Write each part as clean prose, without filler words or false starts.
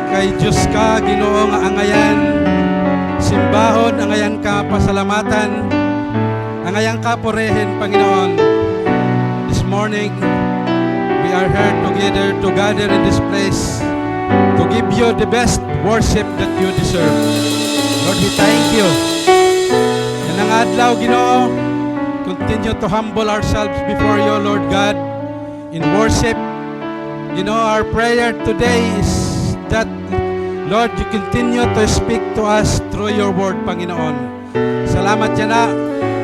Kay Diyos ka, Ginoo nga angayan, simbahon, angayan ka, pasalamatan, angayan ka, purihin, Panginoon. This morning, we are here together in this place to give you the best worship that you deserve. Lord, we thank you. And ang adlaw, Ginoo, continue to humble ourselves before you, Lord God, in worship. Our prayer today is that, Lord, you continue to speak to us through your word, Panginoon. Salamat yan na,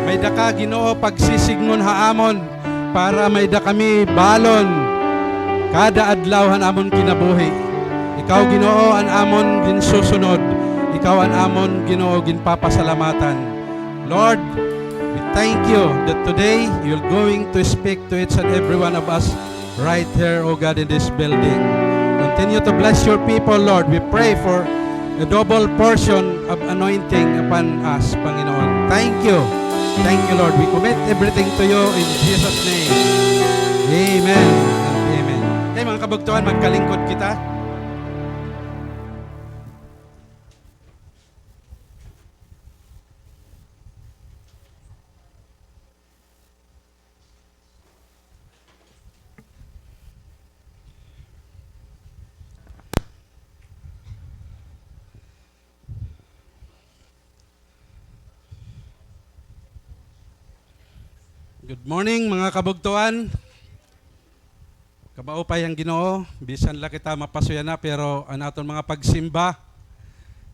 may da ka, Ginoo, pagsisignon haamon, para may da kami balon, kada adlaw han amon kinabuhi. Ikaw, Ginoo, an amon ginsusunod. Ikaw an amon, Ginoo, ginpapasalamatan. Lord, we thank you that today you're going to speak to each and every one of us right here, oh God, in this building. Continue to bless your people, Lord. We pray for a double portion of anointing upon us, Panginoon. Thank you. Thank you, Lord. We commit everything to you in Jesus' name. Amen and amen. Okay, mga kabugtuhan, magkalingkod kita. Good morning mga kabugtuan. Kabaupay ang Ginoo, bisan la kita mapasuyan na, pero ang aton mga pagsimba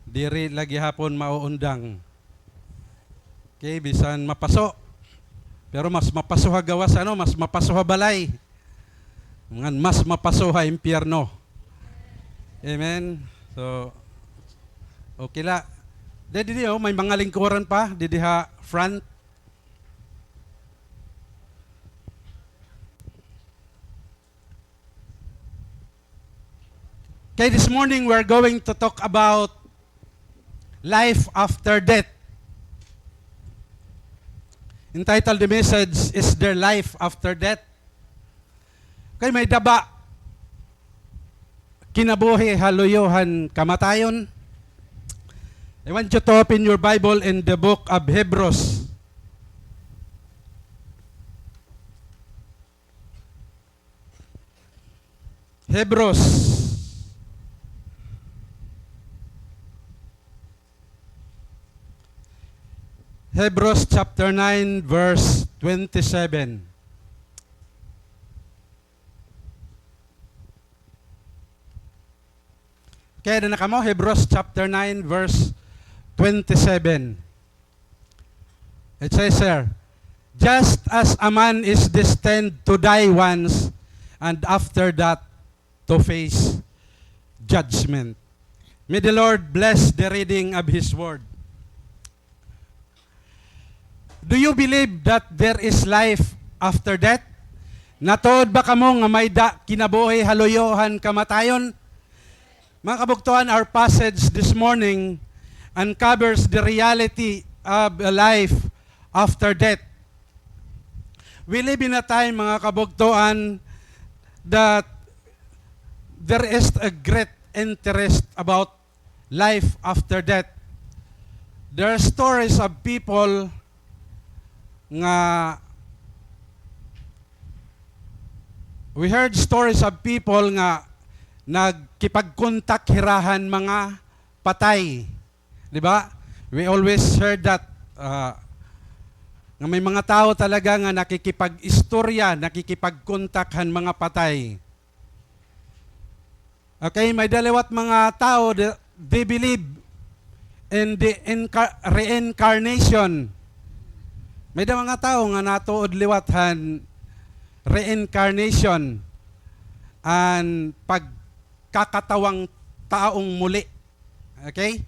diri lagi hapon mauundang. Okay, bisan mapaso. Pero mas mapaso ha gawas mas mapaso ha balay. Mas mapaso ha impyerno. Amen. So okay la. Didi may mga lingkuran pa didi ha front. Okay, this morning we're going to talk about life after death. Entitled the message, Is There Life After Death? Okay, may daba. Kinabuhi, haluyuhan, kamatayon. I want you to open your Bible in the book of Hebrews. Hebrews chapter 9 verse 27. Kaya na kamo, Hebrews chapter 9 verse 27. It says here, just as a man is destined to die once, and after that to face judgment. May the Lord bless the reading of His word. Do you believe that there is life after death? Natuod ba kamo nga may kinabuhi, haluyohan, kamatayon? Mga kabugtuhan, our passage this morning uncovers the reality of a life after death. We live in a time, mga kabugtuhan, that there is a great interest about life after death. There are stories of people nga we heard stories of people nga nagkipagkontak hirahan mga patay. Di ba? We always heard that nga may mga tao talaga nga nakikipag-istorya, nakikipagkontakhan mga patay. Okay, may dalawat mga tao, they believe in the reincarnation. May da mga tao nga natuod liwathan reincarnation and pagkakatawang taong muli. Okay?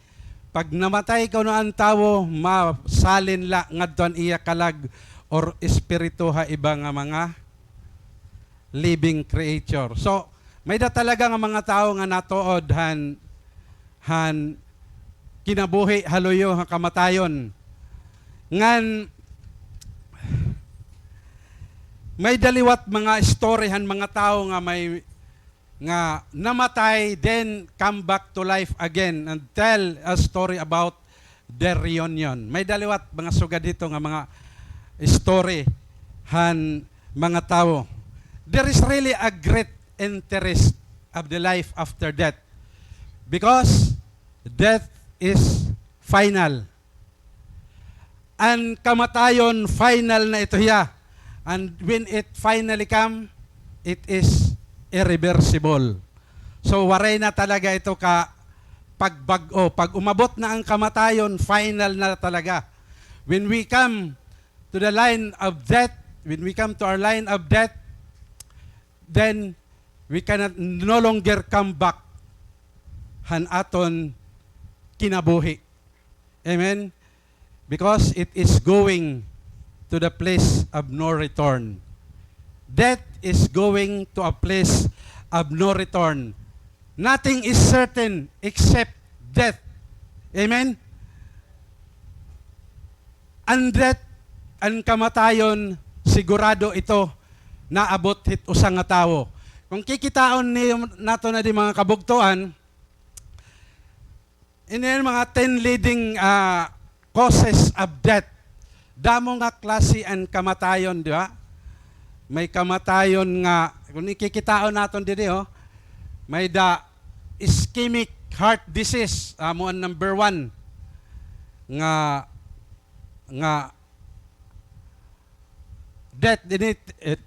Pag namatay ka na ang tao, masalin la ngadton iya kalag or espiritu ha iba nga mga living creature. So, may da talaga nga mga tao nga natuod han kinabuhi haluyo ha kamatayon. Ngan may daliwat mga istoryahan mga tao nga may nga namatay, then come back to life again and tell a story about their reunion. May daliwat mga sugad dito nga mga story han mga tao. There is really a great interest of the life after death because death is final. Ang kamatayon final na ito hiya. And when it finally come, it is irreversible. So waray na talaga ito ka pagbago. Pag umabot na ang kamatayon, final na talaga. When we come to the line of death, when we come to our line of death, then we cannot no longer come back han aton kinabuhi. Amen? Because it is going to the place of no return. Death is going to a place of no return. Nothing is certain except death. Amen? Ang death, ang kamatayon, sigurado ito naabot hit usang nga tao. Kung kikitaon ni nato na di mga kabugtuan, ini mga 10 leading causes of death. Damo nga klase ang kamatayon, di ba? May kamatayon nga, kung ikikitaon natin dito, may the ischemic heart disease, mo ang number 1, nga death, ini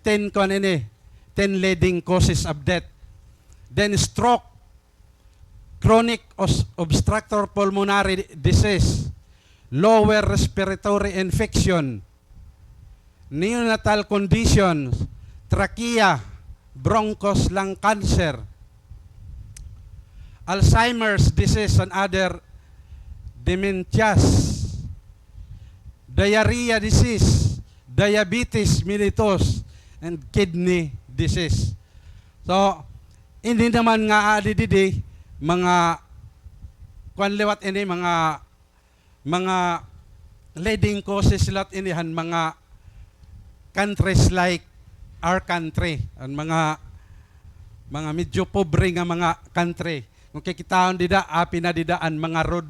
10 leading causes of death. Then stroke, chronic obstructive pulmonary disease, lower respiratory infection, neonatal conditions, trachea, bronchos, lung cancer, Alzheimer's disease and other dementias, diarrhea disease, diabetes mellitus, and kidney disease. So, hindi naman nga adididi mga kwanliwat ini mga leading causes lot inihan mga countries like our country, ang mga medyo pobre nga mga country. Kung kikitaon dida, pinadidaan mga road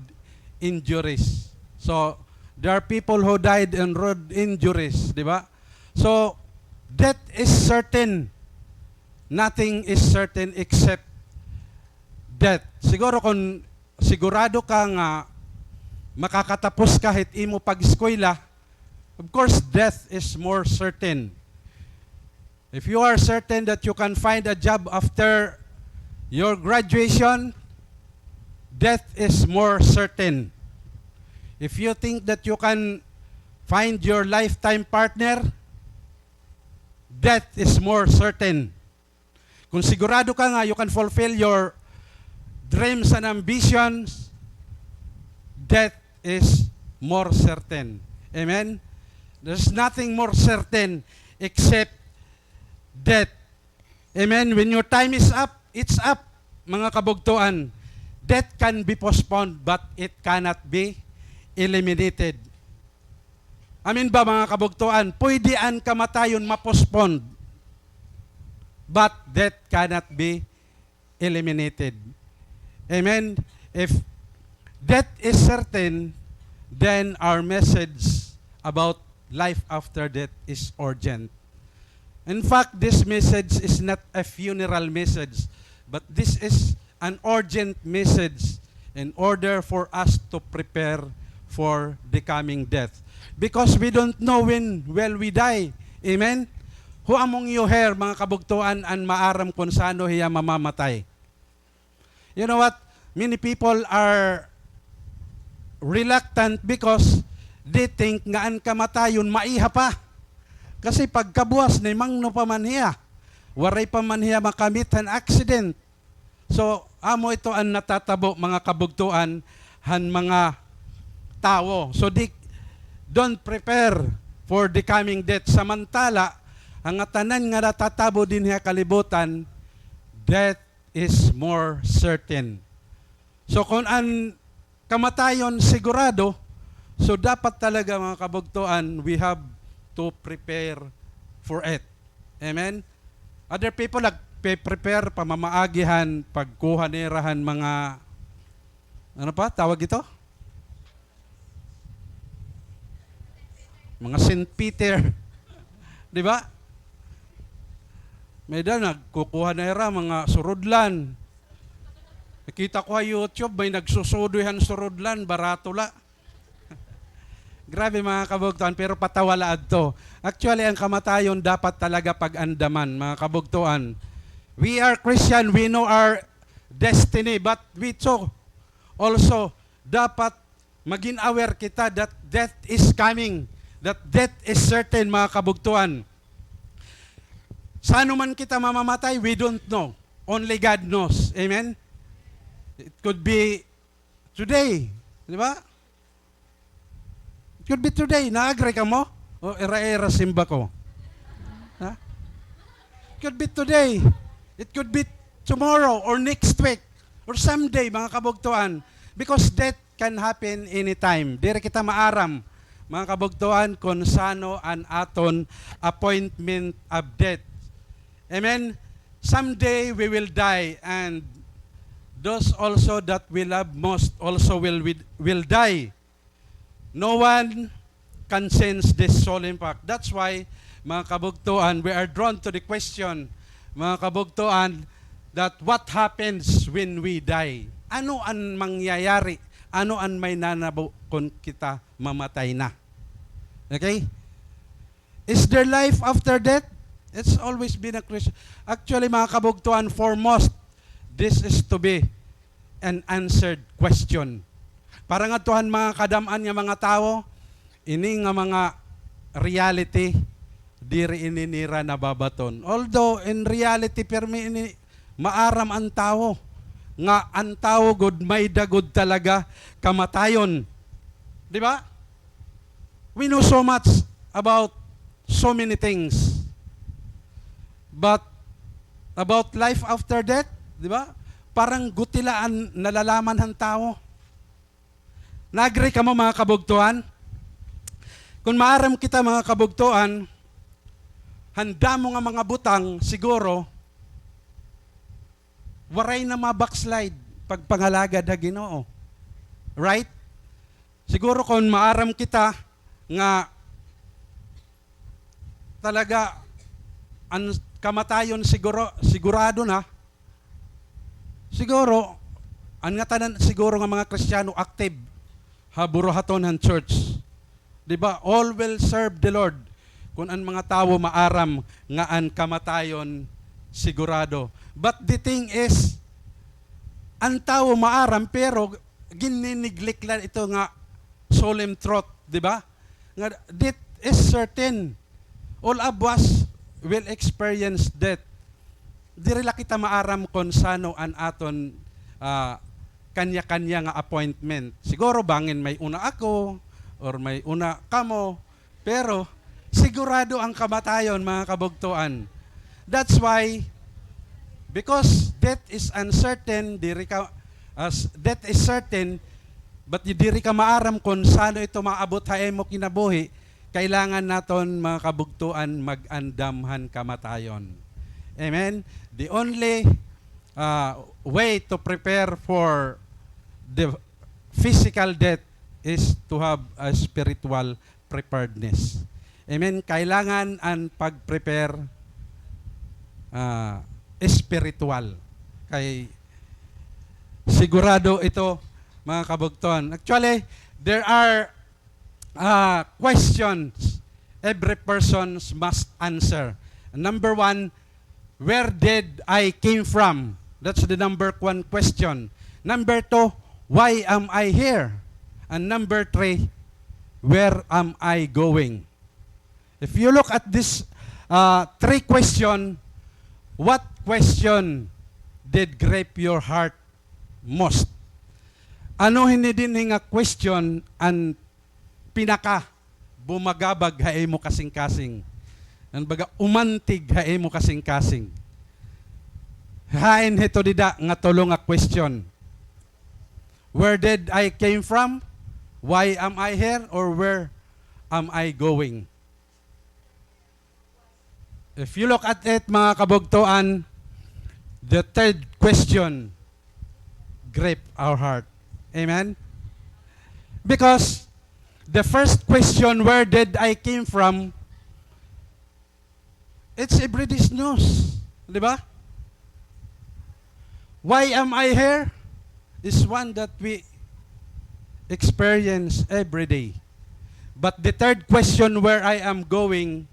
injuries. So, there are people who died in road injuries, di ba? So, death is certain. Nothing is certain except death. Siguro kung sigurado ka nga makakatapos kahit imo pag-eskwela, of course, death is more certain. If you are certain that you can find a job after your graduation, death is more certain. If you think that you can find your lifetime partner, death is more certain. Kung sigurado ka nga you can fulfill your dreams and ambitions, death is more certain. Amen? There's nothing more certain except death. Amen? When your time is up, it's up, mga kabugtuan. Death can be postponed, but it cannot be eliminated. Amen ba, mga kabugtuan? Pwede ang kamatayon ma-postpone, but death cannot be eliminated. Amen? If death is certain, then our message about life after death is urgent. In fact, this message is not a funeral message, but this is an urgent message in order for us to prepare for the coming death. Because we don't know when will we die. Amen? Who among you here, mga kabugtuan, ang maaram kung sano hiya mamamatay? You know what? Many people are reluctant because they think nga ang kamatayon maiha pa. Kasi pagkabuas ni mangno pa man hiya, waray pa man hiya makamit an accident. So, amo ito ang natatabo, mga kabugtuan, han mga tao. So, don't prepare for the coming death. Samantala, ang tanan nga natatabo din hiya kalibutan, death is more certain. So, kung ang kamatayon sigurado, so dapat talaga, mga kabugtuan, we have to prepare for it. Amen? Other people pagpe-prepare, pamamaagihan, pagkuha nirahan mga, ano pa, tawag ito? Mga St. Peter. Di ba? May nagkukuha nira mga surudlan. Nakita ko sa YouTube, may nagsusuduhan surudlan, baratula. Grabe mga kabugtuan, pero patawala to. Actually, ang kamatayon dapat talaga pag-andaman, mga kabugtuan. We are Christian, we know our destiny, but we too also dapat maging aware kita that death is coming, that death is certain, mga kabugtuan. Saan man kita mamamatay, we don't know. Only God knows. Amen? It could be today. Di ba? It could be today. Na-agree ka mo? O era-era simba ko? Ha? It could be today. It could be tomorrow or next week or someday, mga kabugtuan. Because death can happen anytime. Dire kita maaram, mga kabugtuan, kung sano an aton appointment of death. Amen? Someday we will die, and those also that we love most also will die. No one can sense this solemn fact. That's why, mga kabugtuan, we are drawn to the question, mga kabugtuan, that what happens when we die? Ano ang mangyayari? Ano ang may nanabo kung kita mamatay na? Okay? Is there life after death? It's always been a Christian. Actually, mga kabugtuan, for most, this is to be an answered question. Para nga tuhan mga kadamaan nga mga tao, ini nga mga reality, diri ininira na babaton. Although, in reality, permi ini maaram ang tao. Nga ang tao, good may dagod talaga, kamatayon. Di ba? We know so much about so many things. But, about life after death, di ba? Parang gutilaan nalalaman ng tao. Nag-agree ka mo mga kabugtuan? Kung maaram kita mga kabugtuan, handa mo nga mga butang, siguro, waray na mabackslide pag pangalagad na Ginoo. Right? Siguro kung maaram kita nga talaga ang kamatayon sigurado na, siguro, ang nga tanan siguro nga mga Kristiyano active, haburuhaton ng church. Diba? All will serve the Lord. Kung ang mga tao maaram nga ang kamatayon sigurado. But the thing is, ang tao maaram pero gininiglik lang ito nga solemn truth. Diba? Nga, death is certain. All of us will experience death. Diri la kita maaram kung sano an aton kanya-kanya nga appointment. Siguro bangin may una ako or may una kamo, pero sigurado ang kamatayon, mga kabugtuan. That's why, because death is uncertain, death is certain, but diri ka maaram kung sano ito maabot hae mo kinabuhi, kailangan naton mga kabugtuan mag-andamhan kamatayon. Amen? The only way to prepare for the physical death is to have a spiritual preparedness. Amen? Kailangan ang pag-prepare spiritual. Kay sigurado ito, mga kabugtuan. Actually, there are questions every person must answer. Number one, where did I came from? That's the number one question. Number two, why am I here? And number three, where am I going? If you look at this three question, what question did grape your heart most? Ano hindi din nga question ang pinaka bumagabag hae mo kasing-kasing? Ang baga umantig hae mo kasing-kasing. Hain hito dida nga tulong nga question. Where did I came from? Why am I here? Or where am I going? If you look at it, mga kabugtuan, the third question grip our heart. Amen? Because the first question, where did I came from, it's everyday's news. Di ba? Why am I here? Is one that we experience every day. But the third question, where I am going,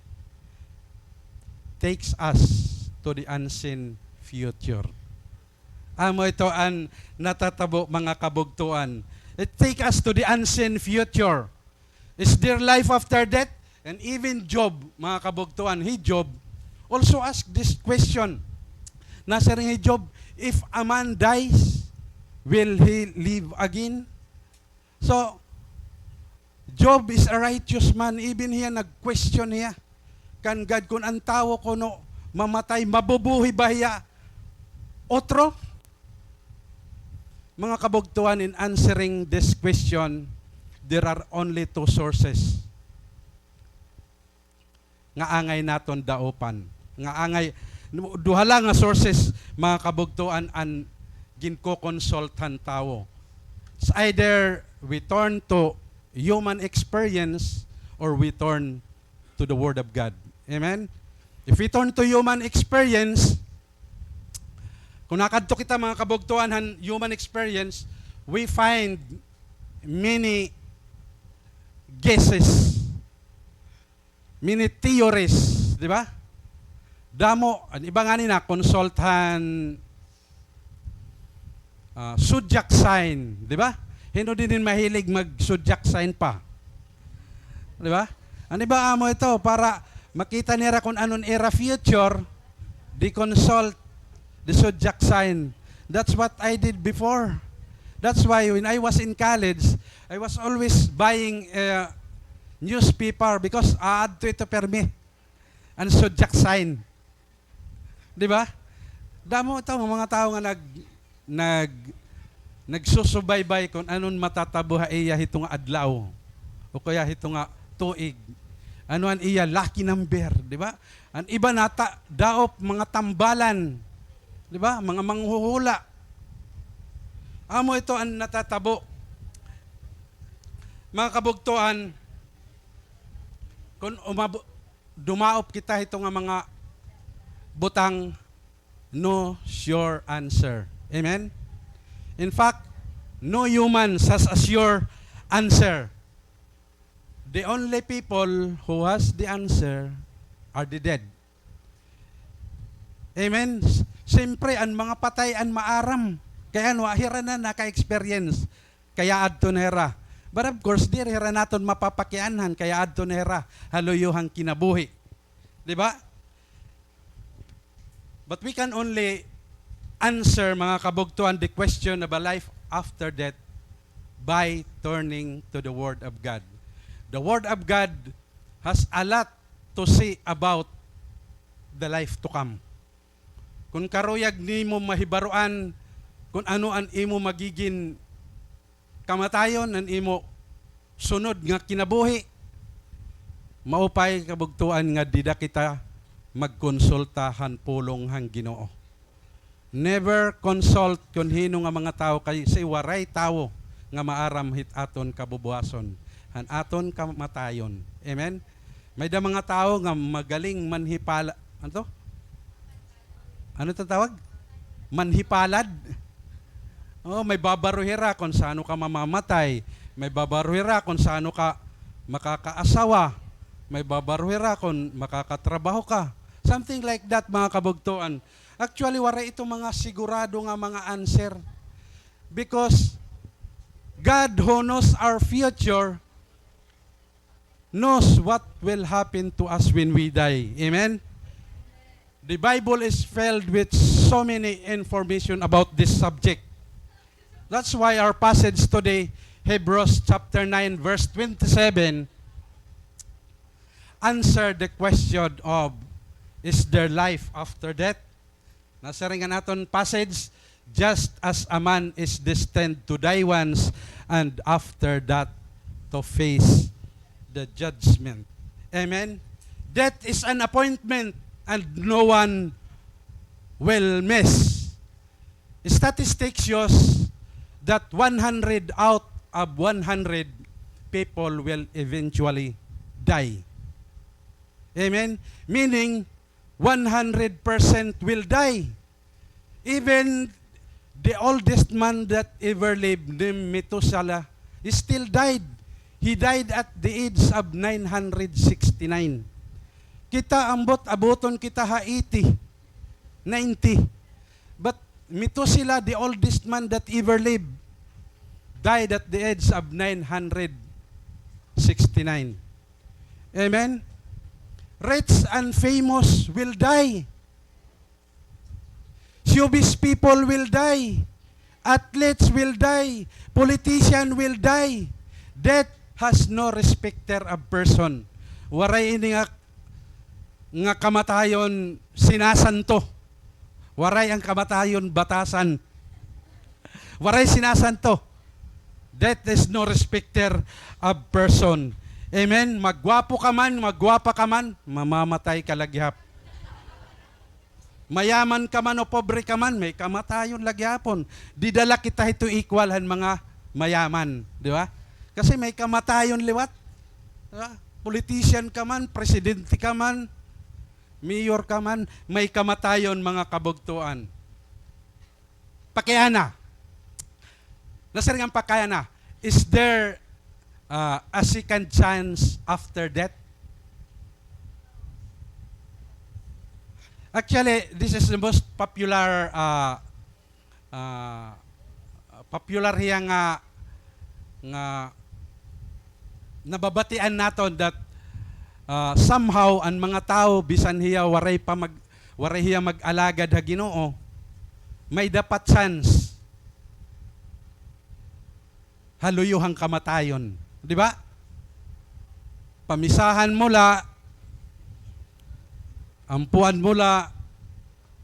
takes us to the unseen future. Amo ito ang natatabo mga kabugtuan. It takes us to the unseen future. Is there life after death? And even Job, mga kabugtuan, Job also asked this question. Nasa rin Job, if a man dies, will he live again? So, Job is a righteous man. Even hiya nag-question niya. Kan God, kung ang tao ko no, mamatay, mabubuhi ba hiya? Otro? Mga kabugtuan, in answering this question, there are only two sources. Nga angay naton daopan. Nga angay, duha lang nga sources, mga kabugtuan, ang ginko-consultan tao. It's either we turn to human experience or we turn to the Word of God. Amen? If we turn to human experience, kung nakadto kita mga kabugtuan han human experience, we find many guesses, many theories, di ba? Damo, ang iba nga nina, consultan, zodiac sign, di ba? Hindi din mahilig mag-zodiac sign pa. Di ba? Ano ba amo ito? Para makita nila kung anong era future, di consult the zodiac sign. That's what I did before. That's why when I was in college, I was always buying a newspaper because add to ito permi. Ang zodiac sign. Di ba? Damo ito, mga tao nga nagsusubaybay kung anon matatabuha iya hitong adlaw o kaya hitong tuig. Ano an iya lucky number, di ba? Ang iba nata daop mga tambalan, di ba? Mga manghuhula. Amo ito ang natatabo. Mga kabugtuan, kung dumaop kita itong mga butang, no sure answer. Amen? In fact, no human has a sure answer. The only people who has the answer are the dead. Amen? Siyempre, ang mga patay ang maaram. Kaya wahira na naka-experience. Kaya adto na hera. But of course, di hira naton mapapakianhan. Kaya adto na hera. Haluyuhang kinabuhi. Di ba? But we can only answer, mga kabugtuan, the question of a life after death by turning to the Word of God. The Word of God has a lot to say about the life to come. Kung karuyag ni mo mahibaruan kung ano ang imo magiging kamatayon, ang imo sunod nga kinabuhi, maupay kabugtuan nga dida kita magkonsultahan pulong hang Ginoo. Never consult kung hino nga mga tao kay say waray tao nga maaram hit aton kabubuhason, han aton kamatayon. Amen? May da mga tao nga magaling manhipala. Ano to? Ano ito tawag? Manhipalad. Oh, may babaruhira kung saan ka mamamatay. May babaruhira kung saan ka makakaasawa. May babaruhira kung makakatrabaho ka. Something like that, mga kabugtuan. Actually, wala ito mga sigurado nga mga answer. Because God who knows our future knows what will happen to us when we die. Amen? The Bible is filled with so many information about this subject. That's why our passage today, Hebrews chapter 9, verse 27, answer the question of, is there life after death? Nasa rin nga naton passage, just as a man is destined to die once, and after that, to face the judgment. Amen? Death is an appointment, and no one will miss Statistics shows that 100 out of 100 people will eventually die. Amen? Meaning, 100% will die. Even the oldest man that ever lived, named Methuselah, still died. He died at the age of 969. Kita abuton kita ha 80, 90. But Methuselah, the oldest man that ever lived, died at the age of 969. Amen? Rich and famous will die. Showbiz people will die. Athletes will die. Politician will die. Death has no respecter of person. Waray ini nga kamatayon sinasanto. Waray ang kamatayon batasan. Waray sinasanto. Death is no respecter of person. Amen? Magwapo ka man, magwapa ka man, mamamatay ka lagyap. Mayaman ka man o pobre ka man, may kamatayon lagyapon. Didala kita ito equalhan mga mayaman. Di ba? Kasi may kamatayon liwat. Diba? Politician ka man, presidente ka man, mayor ka man, may kamatayon mga kabugtuan. Pakayana. Nasaringan pakayana. Is there a second chance after death? Actually, this is the most popular popular hiya nga nababatian naton that somehow ang mga tao bisan hiya waray hiya mag-alagad ha Ginoo, may dapat chance haluyuhang kamatayon. Di ba? Pamisahan mula, ampuan mula,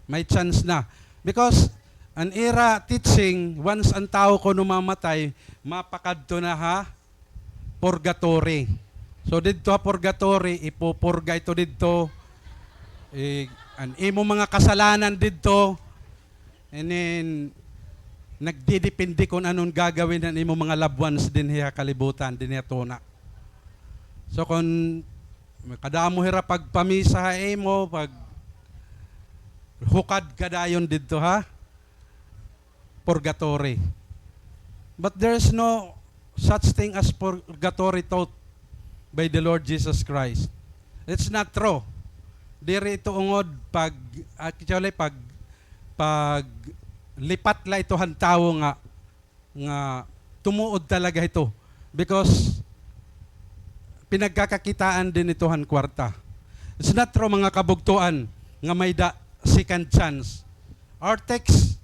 may chance na. Because an era teaching, once ang tao ko numamatay, mapakadto na ha, purgatory. So dito ha purgatory, ipupurga ito dito, an imo mga kasalanan dito, and then nagdidepende kung anong gagawin ng imo mga loved ones din hiya kalibutan, din hiya tuna. So kung kadamo hira pagpamisa ha imo, pag hukad kadayon dito ha, purgatory. But there's no such thing as purgatory taught by the Lord Jesus Christ. It's not true. Diri ito ungod actually pag lipat la ito han tao nga tumuod talaga ito because pinagkakakitaan din ito han kwarta. It's not true mga kabugtuan nga may second chance. Our text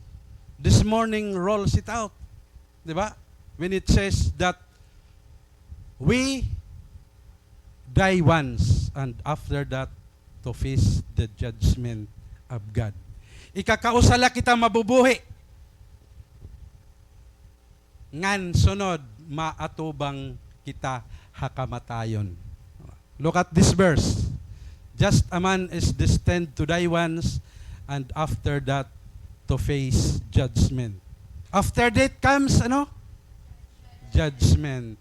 this morning rolls it out. Di ba? When it says that we die once and after that to face the judgment of God. Ikakausala kita mabubuhi. Ngan sunod, maatubang kita hakamatayon. Look at this verse. Just a man is destined to die once, and after that, to face judgment. After that comes, judgment.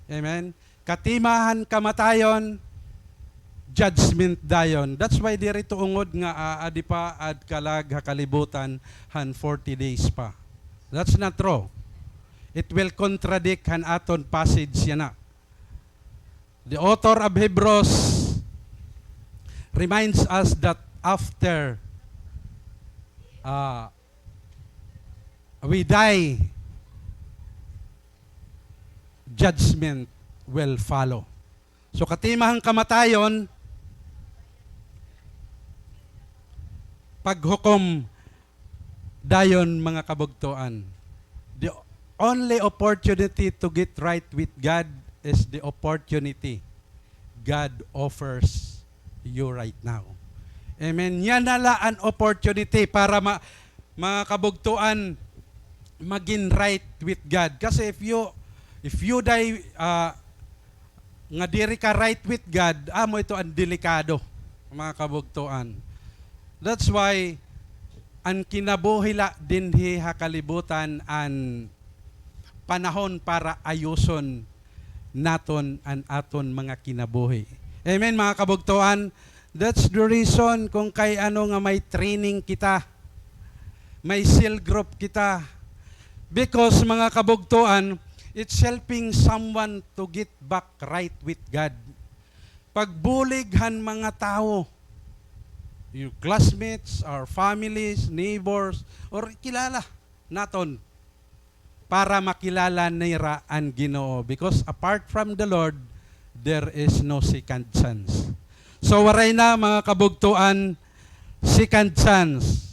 Amen? Katimahan kamatayon, judgment dayon. That's why dirito ungod nga aadi pa ad kalag hakalibutan han 40 days pa. That's not true. It will contradict han aton passage yana. The author of Hebrews reminds us that after we die, judgment will follow. So katimahang kamatayon, paghukom dayon mga kabugtuan. The only opportunity to get right with God is the opportunity God offers you right now. Amen. Yan nala an opportunity para mga kabugtuan maging right with God. Kasi if you die nga diri ka right with God, amo ito ang delikado mga kabugtuan. That's why An kinabuhila dinhi hakalibutan an panahon para ayuson naton an aton mga kinabuhi. Amen mga kabugtuan. That's the reason kung kay ano nga may training kita. May cell group kita. Because mga kabugtuan, it's helping someone to get back right with God. Pagbulighan mga tao, your classmates, our families, neighbors, or kilala naton para makilala nila ang Ginoo. Because apart from the Lord, there is no second chance. So waray na mga kabugtuan, second chance.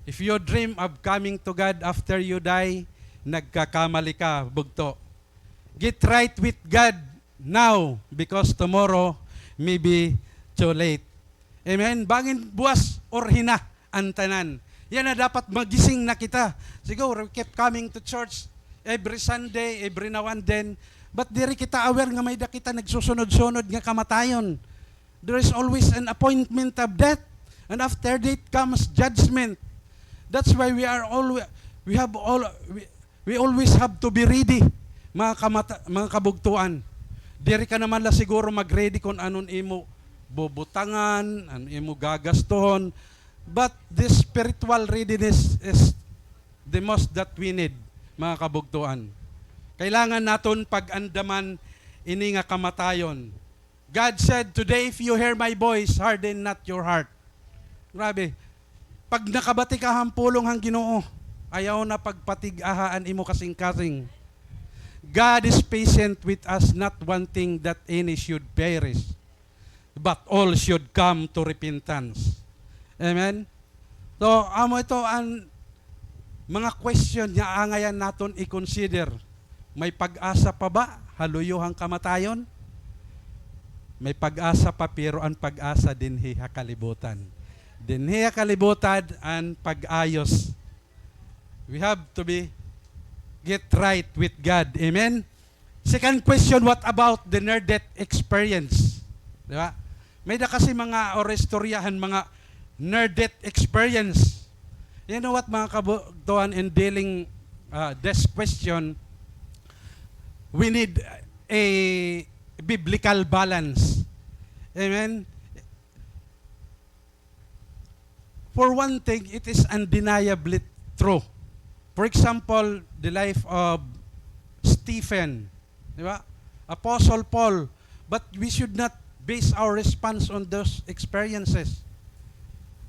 If you dream of coming to God after you die, nagkakamali ka, bugto. Get right with God now because tomorrow may be too late. Amen? Bangin buwas or hina ang tanan. Yan na dapat magising na kita. Siguro, we kept coming to church every Sunday, every now and then. But diri kita aware nga may kita nagsusunod-sunod nga kamatayon. There is always an appointment of death. And after death comes judgment. That's why we always have to be ready, mga kabugtuan. Diri ka naman la siguro mag-ready kung anon imo bubutangan, anon imo gagastuhon. But this spiritual readiness is the most that we need, mga kabugtuan. Kailangan naton pag-andaman ini nga kamatayon. God said, today if you hear my voice, harden not your heart. Grabe. Pag nakabati ka hampulong hang Ginoo, ayaw na pagpatig-ahaan imo kasing-kasing. God is patient with us, not wanting that any should perish, but all should come to repentance. Amen? So, amo ito ang mga question nga angayan naton i-consider. May pag-asa pa ba? Haluyuhang kamatayon? May pag-asa pa, pero ang pag-asa dinhi hakalibutan. Dinhi hakalibutan ang pag-ayos. We have to get right with God. Amen? Second question, what about the near-death experience? Di ba? May da kasi mga orestoryahan, mga near-death experience. You know what, mga kabugtuan, in dealing this question, we need a biblical balance. Amen? For one thing, it is undeniably true. For example, the life of Stephen, di ba? Apostle Paul. But we should not base our response on those experiences.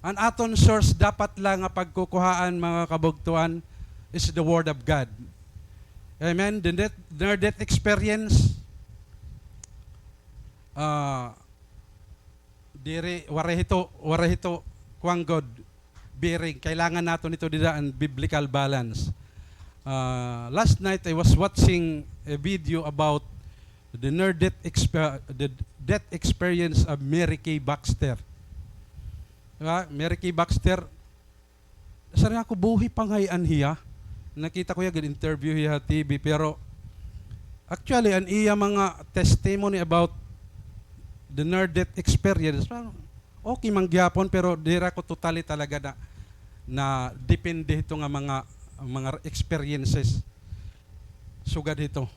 Ang aton source dapat lang nga pagkukuhaan, mga kabugtuan, is the Word of God. Amen? The near-death experience, warahito, kuang God, bearing. Kailangan nato nito dida ang biblical balance. Last night, I was watching a video about the death experience of Mary Kay Baxter. Diba? Mary Kay Baxter, saan ako buhi pangayan hiya? Nakita ko yung interview hiya TV, pero actually, ang iya mga testimony about the near-death experience, okay mangyapon, pero dira ko totally talaga na depende ito nga mga experiences. Sugad ito.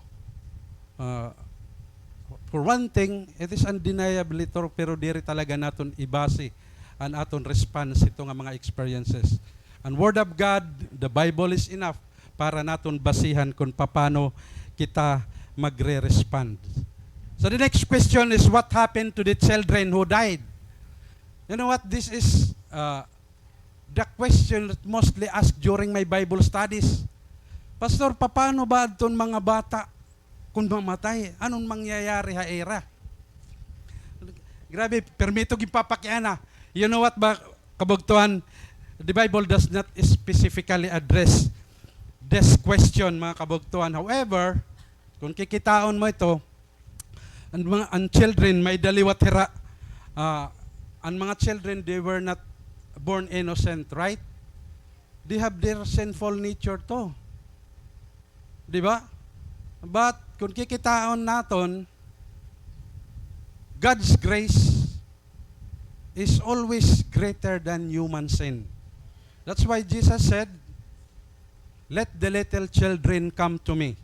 For one thing, it is undeniably true, pero diri talaga naton ibase ang aton response ito nga mga experiences. Ang Word of God, the Bible is enough para naton basihan kung paano kita magre-respond. So the next question is, what happened to the children who died? You know what? This is the question that mostly asked during my Bible studies. Pastor, paano ba itong mga bata kung mamatay? Anong mangyayari haera? Grabe, permito gipapakiana. You know what ba, kabugtuhan? The Bible does not specifically address this question, mga kabugtuhan. However, kung kikitaon mo ito, ang children may daliwat hira. Ang mga children, they were not born innocent, right? They have their sinful nature too. Di ba? But kung kikitaon naton, God's grace is always greater than human sin. That's why Jesus said, "Let the little children come to me,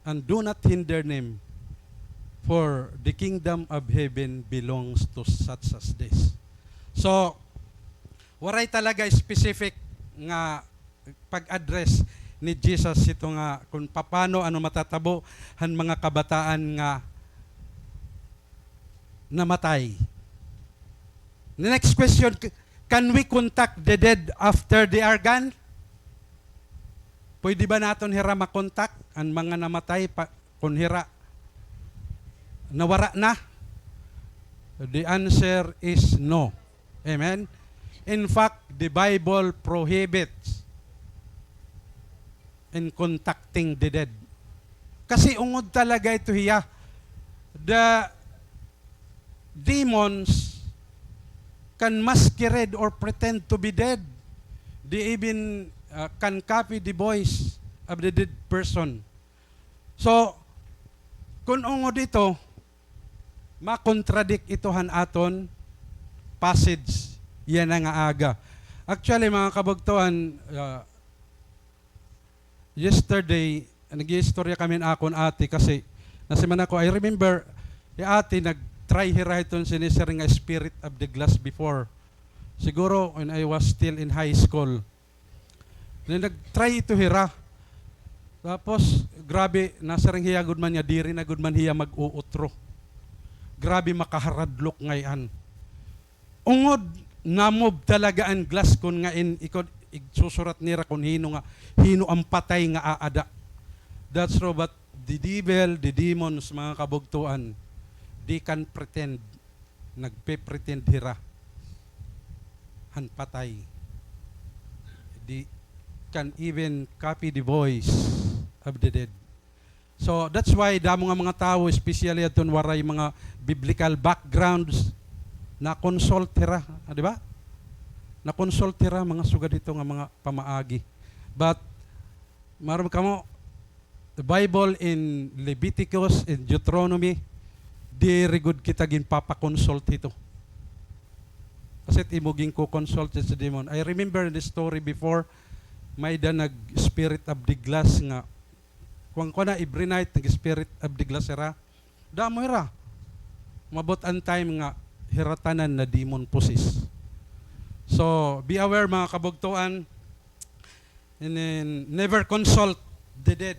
and do not hinder them, for the kingdom of heaven belongs to such as this." So, waray talaga specific nga pag-address ni Jesus ito nga kung paano ano matatabo han mga kabataan nga namatay. The next question, can we contact the dead after they are gone? Pwede ba naton hira makontak ang mga namatay kung hira nawara na? The answer is no. Amen? In fact, the Bible prohibits in contacting the dead. Kasi ungod talaga ito hiya. The demons can masquerade or pretend to be dead. They even can copy the voice of the dead person. So, kung ungod ito, makontradict itohan aton passage. Yan ang aga. Actually, mga kabagtuan, yesterday, nag-istorya kami akon ate kasi nasiman ako, I remember, ate nag-try hirahiton sinisir nga Spirit of the Glass before. Siguro when I was still in high school. Nag-try ito hira. Tapos, grabe, nasa ring hiya good man niya, diri na good man hiya mag-uutro. Grabe makaharadlok ngayon. Ungod, namob talaga ang glass kun nga ikod igsusurat nira kun hino ang patay nga aada. That's true, but the devil, the demons, mga kabugtuan, they can pretend, nagpe-pretend hira. Han patay. They can even copy the voice of the dead. So that's why damo nga mga tao, especially aton waray mga biblical backgrounds, na consult hira, di ba? Na consult hira mga sugad dito nga mga pamaagi. But maram kamo the Bible in Leviticus and Deuteronomy, very good kita ginpapa-consult ito. Kasi timuging ko consult sa demon. I remember the story before, may da nag-spirit of the glass nga kung ko na every night nag-spirit of the glass hira. Damo hira. Mabot ang time nga hiratanan na demon possess. So, be aware mga kabugtuan, and then never consult the dead.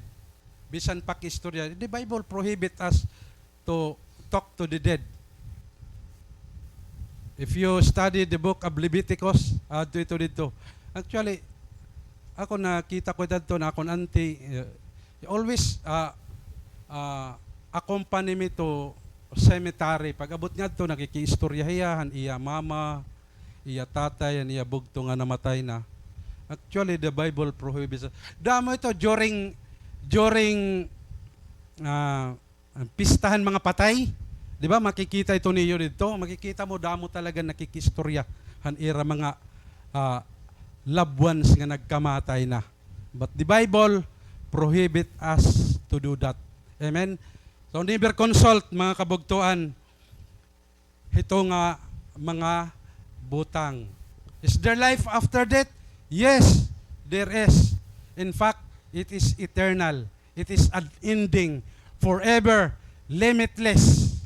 Bisan pa istorya. The Bible prohibit us to talk to the dead. If you study the book of Leviticus, dito. Actually, ako nakita ko dito na akong auntie, always accompany me to cemetery. Pag abot niya ito, nakikiistoryahan, iya mama, iya tatay, iya bugto nga namatay na. Actually, the Bible prohibits. Damo ito during pistahan mga patay. Di ba? Makikita ito niyo dito. Makikita mo, damo talaga nakikistoryahan ira mga loved ones nga nagkamatay na. But the Bible prohibit us to do that. Amen? So, never consult, mga kabugtuan, ito nga mga butang. Is there life after death? Yes, there is. In fact, it is eternal. It is unending, forever, limitless.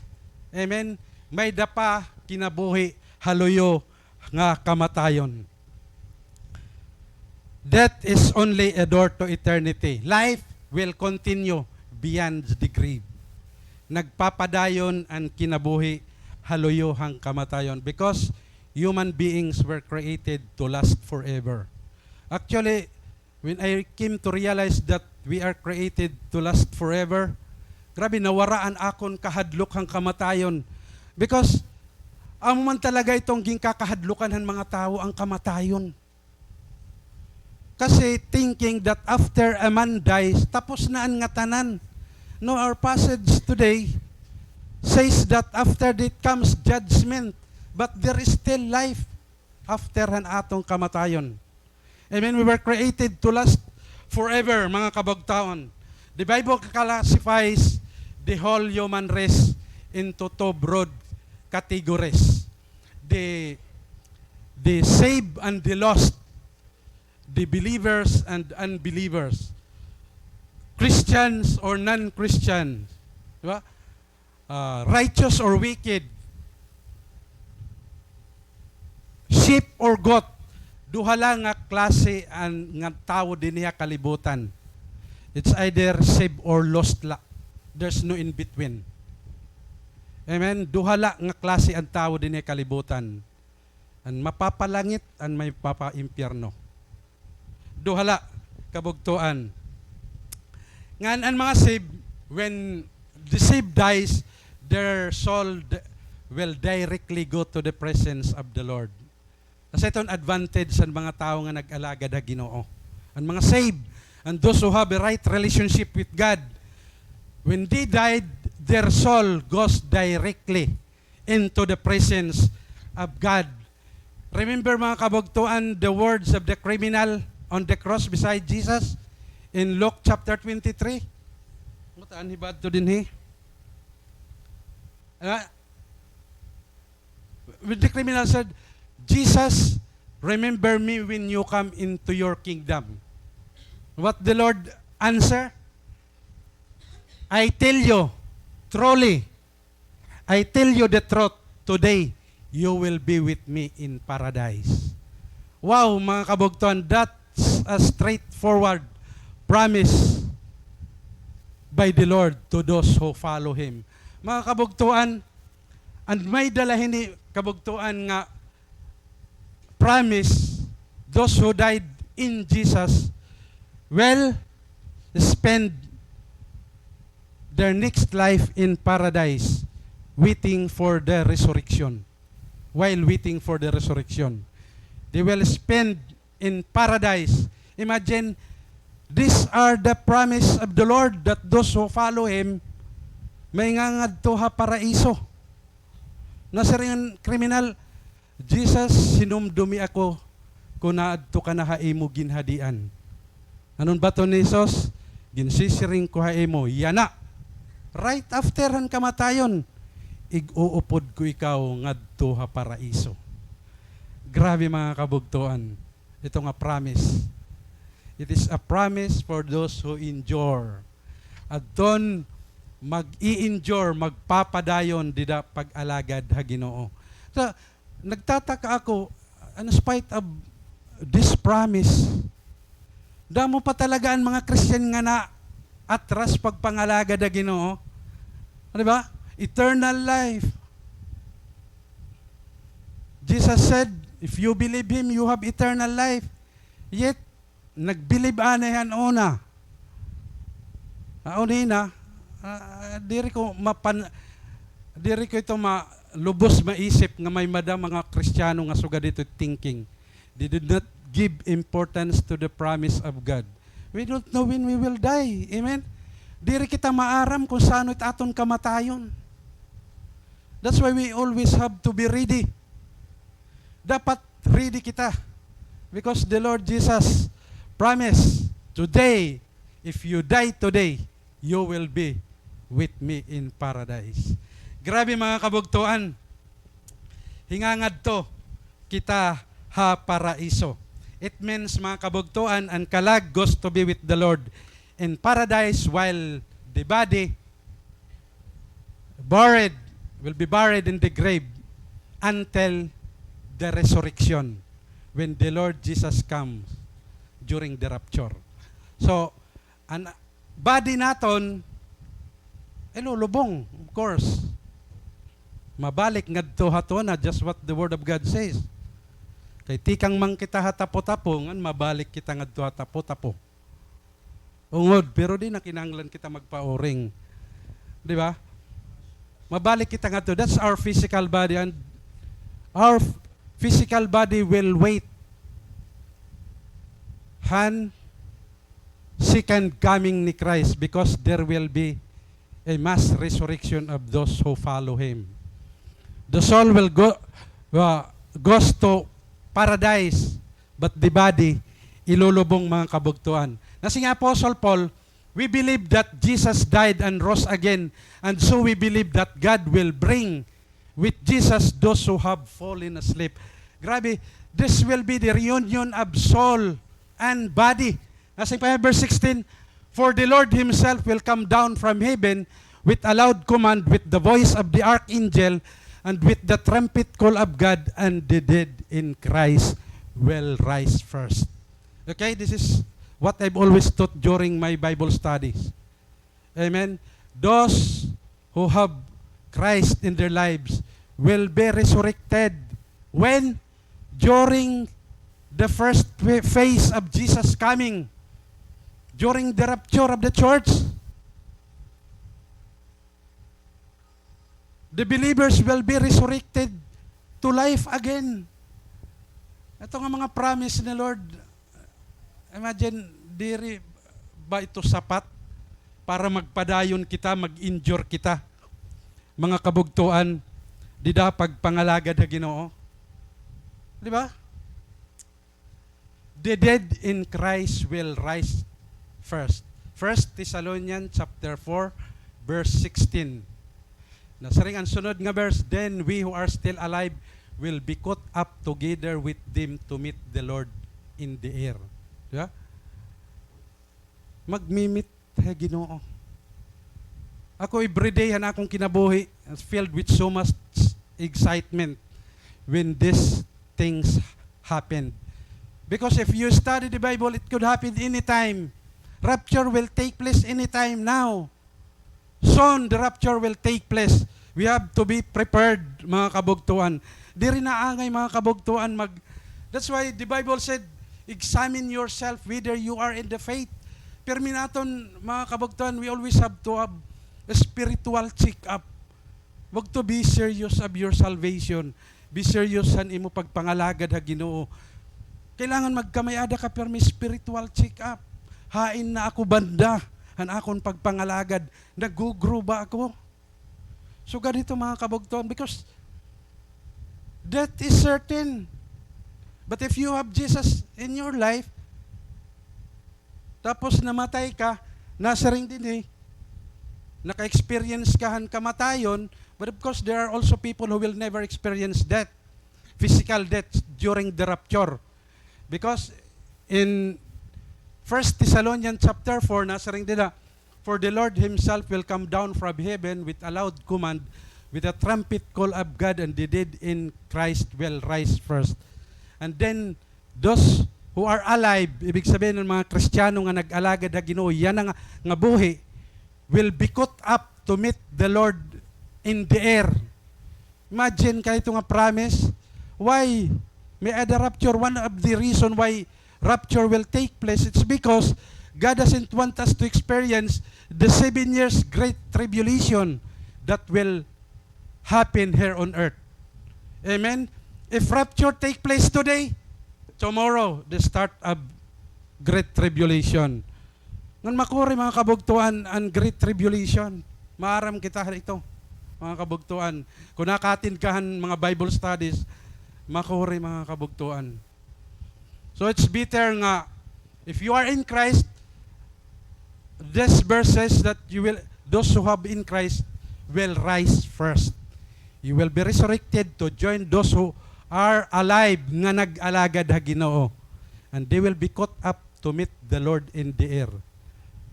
Amen? May dapa, kinabuhi, haluyo, nga kamatayon. Death is only a door to eternity. Life will continue beyond the grave. Nagpapadayon ang kinabuhi, haluyo hang kamatayon, because human beings were created to last forever. Actually, when I came to realize that we are created to last forever, grabe, nawaraan akon kahadlok hang kamatayon. Because, ang man talaga itong ginkakahadlukan ng mga tao ang kamatayon. Kasi thinking that after a man dies, tapos na ang ngatanan. No, our passage today says that after that comes judgment, but there is still life after an atong kamatayon. Amen. We were created to last forever, mga kabagtaon. The Bible classifies the whole human race into two broad categories. The the saved and the lost, the believers and unbelievers, Christians or non-Christians, di ba? Righteous or wicked, sheep or goat, duha lang nga klase ang nga tao din niya kalibutan. It's either saved or lost la. There's no in between. Amen. Duha lang nga klase ang tao din niya kalibutan. Ang mapapalangit, ang may papa-impyerno. Duha lang kabugtuan. Ngan ang mga saved, when the saved dies, their soul will directly go to the presence of the Lord. Kasi ito'ng advantage sa mga tao nga nag-alagad na Ginoo. Ang mga saved, and those who have a right relationship with God, when they died, their soul goes directly into the presence of God. Remember mga kabugtuan, the words of the criminal on the cross beside Jesus in Luke chapter 23? Mutaan hibad to din he. The criminal said, Jesus, remember me when you come into your kingdom. What the Lord answer? I tell you, truly, I tell you the truth, today, you will be with me in paradise. Wow, mga kabugtuan, that's a straightforward promise by the Lord to those who follow Him. Mga kabugtuan, and may dalahin ni kabugtuan nga promise, those who died in Jesus will spend their next life in paradise waiting for the resurrection. While waiting for the resurrection, they will spend in paradise. Imagine, these are the promise of the Lord that those who follow Him may ngangadto ha paraiso. Nasaringan kriminal, Jesus, sinumdumi ako kung naadto ka na haimo ginhadian. Anon ba to ni Jesus? Ginsisiring ko haimo, yana. Right after han kamatayon, ig-uupod ko ikaw ngadto ha paraiso. Grabe mga kabugtuan. Ito nga promise. It is a promise for those who endure. At doon, mag-i-endure, magpapadayon dida pag-alagad ha Ginoo. So, nagtataka ako, in spite of this promise, damo pa talaga ang mga Christian nga na atras pagpangalagad na Ginoo. Ano ba? Eternal life. Jesus said, if you believe Him, you have eternal life. Yet, nagbilib anayan una. Unina, diri ko ito lubos maisip nga may mga Kristiyano nga suga dito thinking. They did not give importance to the promise of God. We don't know when we will die. Amen? Diri kita maaram kung saan it aton kamatayon. That's why we always have to be ready. Dapat ready kita. Because the Lord Jesus promised, today, if you die today, you will be with me in paradise. Grabe mga kabugtuan. Hingangad to, kita ha paraiso. It means mga kabugtuan, ang kalag goes to be with the Lord in paradise while the body will be buried in the grave until the resurrection when the Lord Jesus comes during the rapture. So, ang body naton, lubong, of course. Mabalik ngadto hatuna, just what the Word of God says. Kay tikang mang kita hatapo-tapo, ngan mabalik kita ngadto hatapo-tapo. Ungod, pero di na kinahanglan kita magpa-oring. Di ba? Mabalik kita ngadto. That's our physical body, and our physical body will wait second coming ni Christ, because there will be a mass resurrection of those who follow Him. The soul will goes to paradise, but the body ilulubong mga kabugtuan. Nasi nga Apostle Paul, we believe that Jesus died and rose again, and so we believe that God will bring with Jesus those who have fallen asleep. Grabe, this will be the reunion of soul and body. Nasa verse 16, for the Lord Himself will come down from heaven with a loud command, with the voice of the archangel, and with the trumpet call of God, and the dead in Christ will rise first. Okay, this is what I've always taught during my Bible studies. Amen. Those who have Christ in their lives will be resurrected. When? During the first phase of Jesus coming. During the rapture of the church. The believers will be resurrected to life again. Ito nga mga promise ni Lord. Imagine, diri ba ito sapat para magpadayon kita, mag-injure kita? Mga kabugtuan, di dapag pangalagad na Ginoo. Di ba? The dead in Christ will rise first. 1 Thessalonians chapter 4, verse 16. Nasaring ang sunod nga verse, then we who are still alive will be caught up together with them to meet the Lord in the air. Di ba? Magmimit ha Ginoo. Ako everyday han akong kinabuhi filled with so much excitement when these things happen. Because if you study the Bible, it could happen anytime. Rapture will take place anytime now. Soon, the rapture will take place. We have to be prepared, mga kabugtuan. Di rin naangay, mga kabugtuan. That's why the Bible said, examine yourself whether you are in the faith. Perminaton, mga kabugtuan, we always have to have a spiritual check-up. Wag to be serious of your salvation. Be serious han imo pagpangalagad ha Ginoo. Kailangan magkamayada ka pero may spiritual check-up. Hain na ako banda han akon pagpangalagad. Nag-grow ba ako? So ganito mga kabugtuan, because death is certain. But if you have Jesus in your life, tapos namatay ka, nasa ring din naka-experience ka han kamatayon, but of course there are also people who will never experience death, physical death during the rapture. Because in 1 Thessalonians chapter 4, nasa ring din for the Lord Himself will come down from heaven with a loud command, with a trumpet call of God, and the dead in Christ will rise first. And then, those who are alive, ibig sabihin ng mga Kristiyano nga nag-alagad na Ginoo, yan nga buhi, will be caught up to meet the Lord in the air. Imagine kayo ito nga promise. Why? May ada rapture. One of the reason why rapture will take place, it's because God doesn't want us to experience the 7 years great tribulation that will happen here on earth. Amen? If rapture take place today, tomorrow, the start of great tribulation. Ngan makuri mga kabugtuan ang great tribulation. Maaram kita ito, mga kabugtuan. Kung nakatin kahan mga Bible studies, makuri mga kabugtuan. So it's better nga, if you are in Christ, this verse says that those who have in Christ will rise first. You will be resurrected to join those who are alive nga nag-alagad ha Ginoo. And they will be caught up to meet the Lord in the air.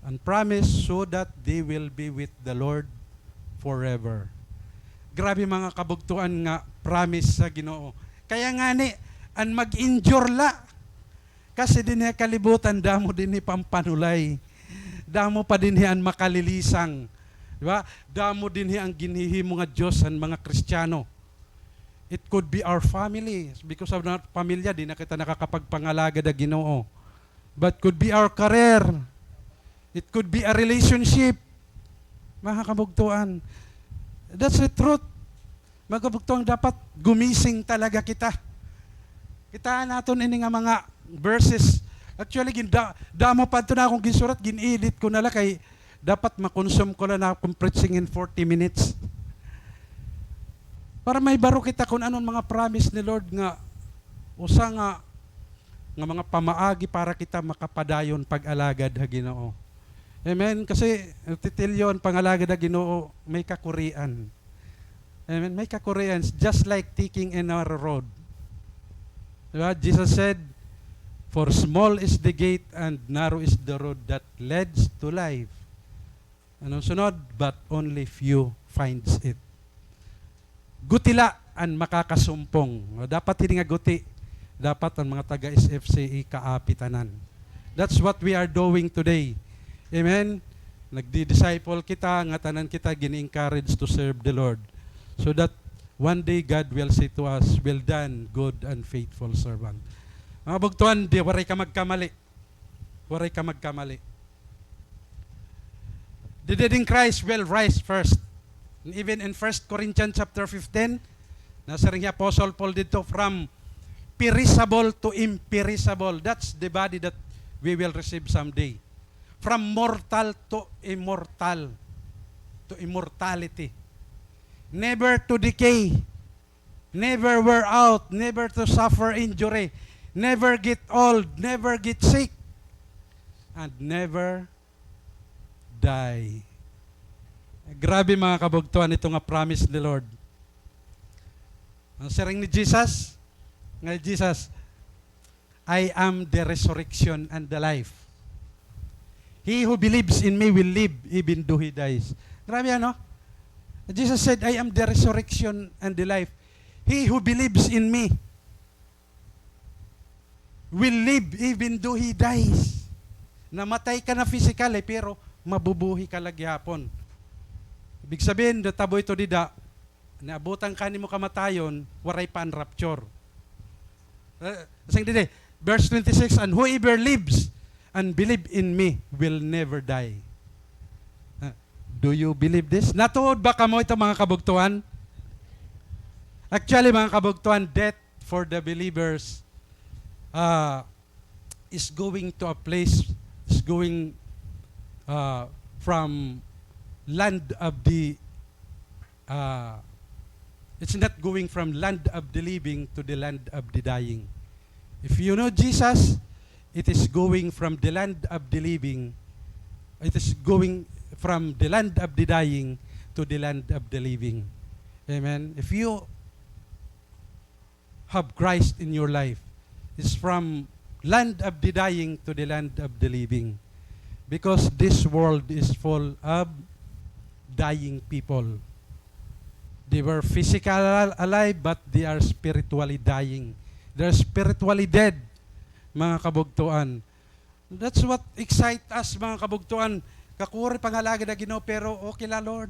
And promise so that they will be with the Lord forever. Grabe mga kabugtuan nga promise sa Ginoo. Kaya nga ni, ang mag-endure la. Kasi din kalibutan, damo din pampanulay. Damo pa din ang makalilisang. Diba? Damo din ang ginihimo nga Diyos ang mga Kristiyano. It could be our family. Because of our pamilya, di na kita nakakapagpangalaga na Ginoo. But could be our career. It could be a relationship. Mga kabugtuan. That's the truth. Mga kabugtuan, dapat gumising talaga kita. Kitaan natin ini nga mga verses. Actually, damo pa ito na akong gisurat, gin-edit ko na lang kay dapat makonsume ko lang na akong preaching in 40 minutes. Para may baro kita kung anong mga promise ni Lord nga usa nga mga pamaagi para kita makapadayon pag-alagad ha Ginoo. Amen? Kasi titilyon pang-alagad ha Ginoo may kakurian. Amen? May kakurian. Just like taking in our road. Diba? Jesus said, "For small is the gate and narrow is the road that leads to life." Anong sunod? "But only few finds it." Gutila ang makakasumpong. Dapat hindi nga guti. Dapat ang mga taga-SFCE kaapitanan. That's what we are doing today. Amen? Nagdi-disciple kita, nga tanan kita gini-encourage to serve the Lord. So that one day God will say to us, "Well done, good and faithful servant." Mga bugtuan, di waray ka magkamali. Waray ka magkamali. The dead in Christ will rise first. And even in 1 Corinthians chapter 15, nasa rin Apostle Paul dito, from perishable to imperishable. That's the body that we will receive someday. From mortal to immortal, to immortality. Never to decay, never wear out, never to suffer injury, never get old, never get sick, and never die. Grabe mga kabugtuan ito nga promise ni Lord. Ang siring ni Jesus, "I am the resurrection and the life. He who believes in me will live even though he dies." Grabe ano? Jesus said, "I am the resurrection and the life. He who believes in me will live even though he dies." Namatay ka na physically, pero mabubuhi ka lagi hapon. Ibig sabihin, tabo ito dida, naabutan ka ni mo kamatayon, waray pa ang rapture. Verse 26, "And whoever lives and believe in me will never die." Do you believe this? Natuod ba kamo ito mga kabugtuan? Actually mga kabugtuan, death for the believers is going to a place, is going from land of the, it's not going from land of the living to the land of the dying. If you know Jesus, it is going from the land of the living, it is going from the land of the dying to the land of the living. Amen. If you have Christ in your life, it's from land of the dying to the land of the living. Because this world is full of dying people. They were physically alive, but they are spiritually dying. They are spiritually dead, mga kabugtuan. That's what excites us, mga kabugtuan. Kakuri pangalagi na Ginoo, pero okay la Lord.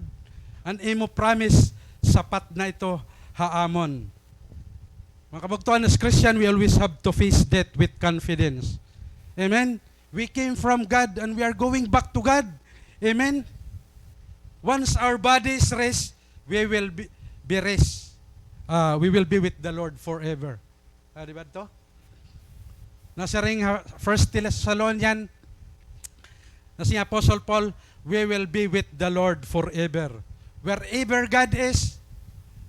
And imo promise, sapat na ito haamon. Mga kabugtuan, as Christian, we always have to face death with confidence. Amen? We came from God and we are going back to God. Amen? Once our bodies rest, we will be rest. We will be with the Lord forever. Diba ito? Nasa ring 1 Thessalonians, nasa yung Apostle Paul, we will be with the Lord forever. Wherever God is,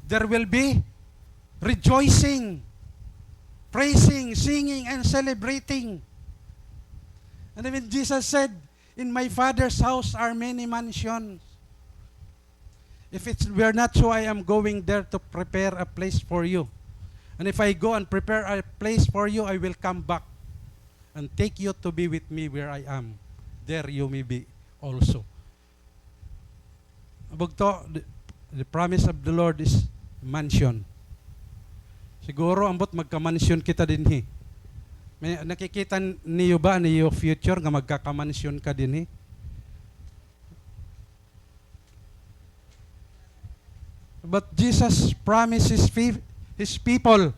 there will be rejoicing, praising, singing, and celebrating. And even Jesus said, "In my Father's house are many mansions. If it were not so, I am going there to prepare a place for you. And if I go and prepare a place for you, I will come back and take you to be with me where I am. There you may be also." Abugto, the promise of the Lord is mansion. Siguro ambot magka-mansion kita dinhi. May nakikita niyo ba niyo future nga magkaka-mansion ka dinhi? But Jesus promises His people.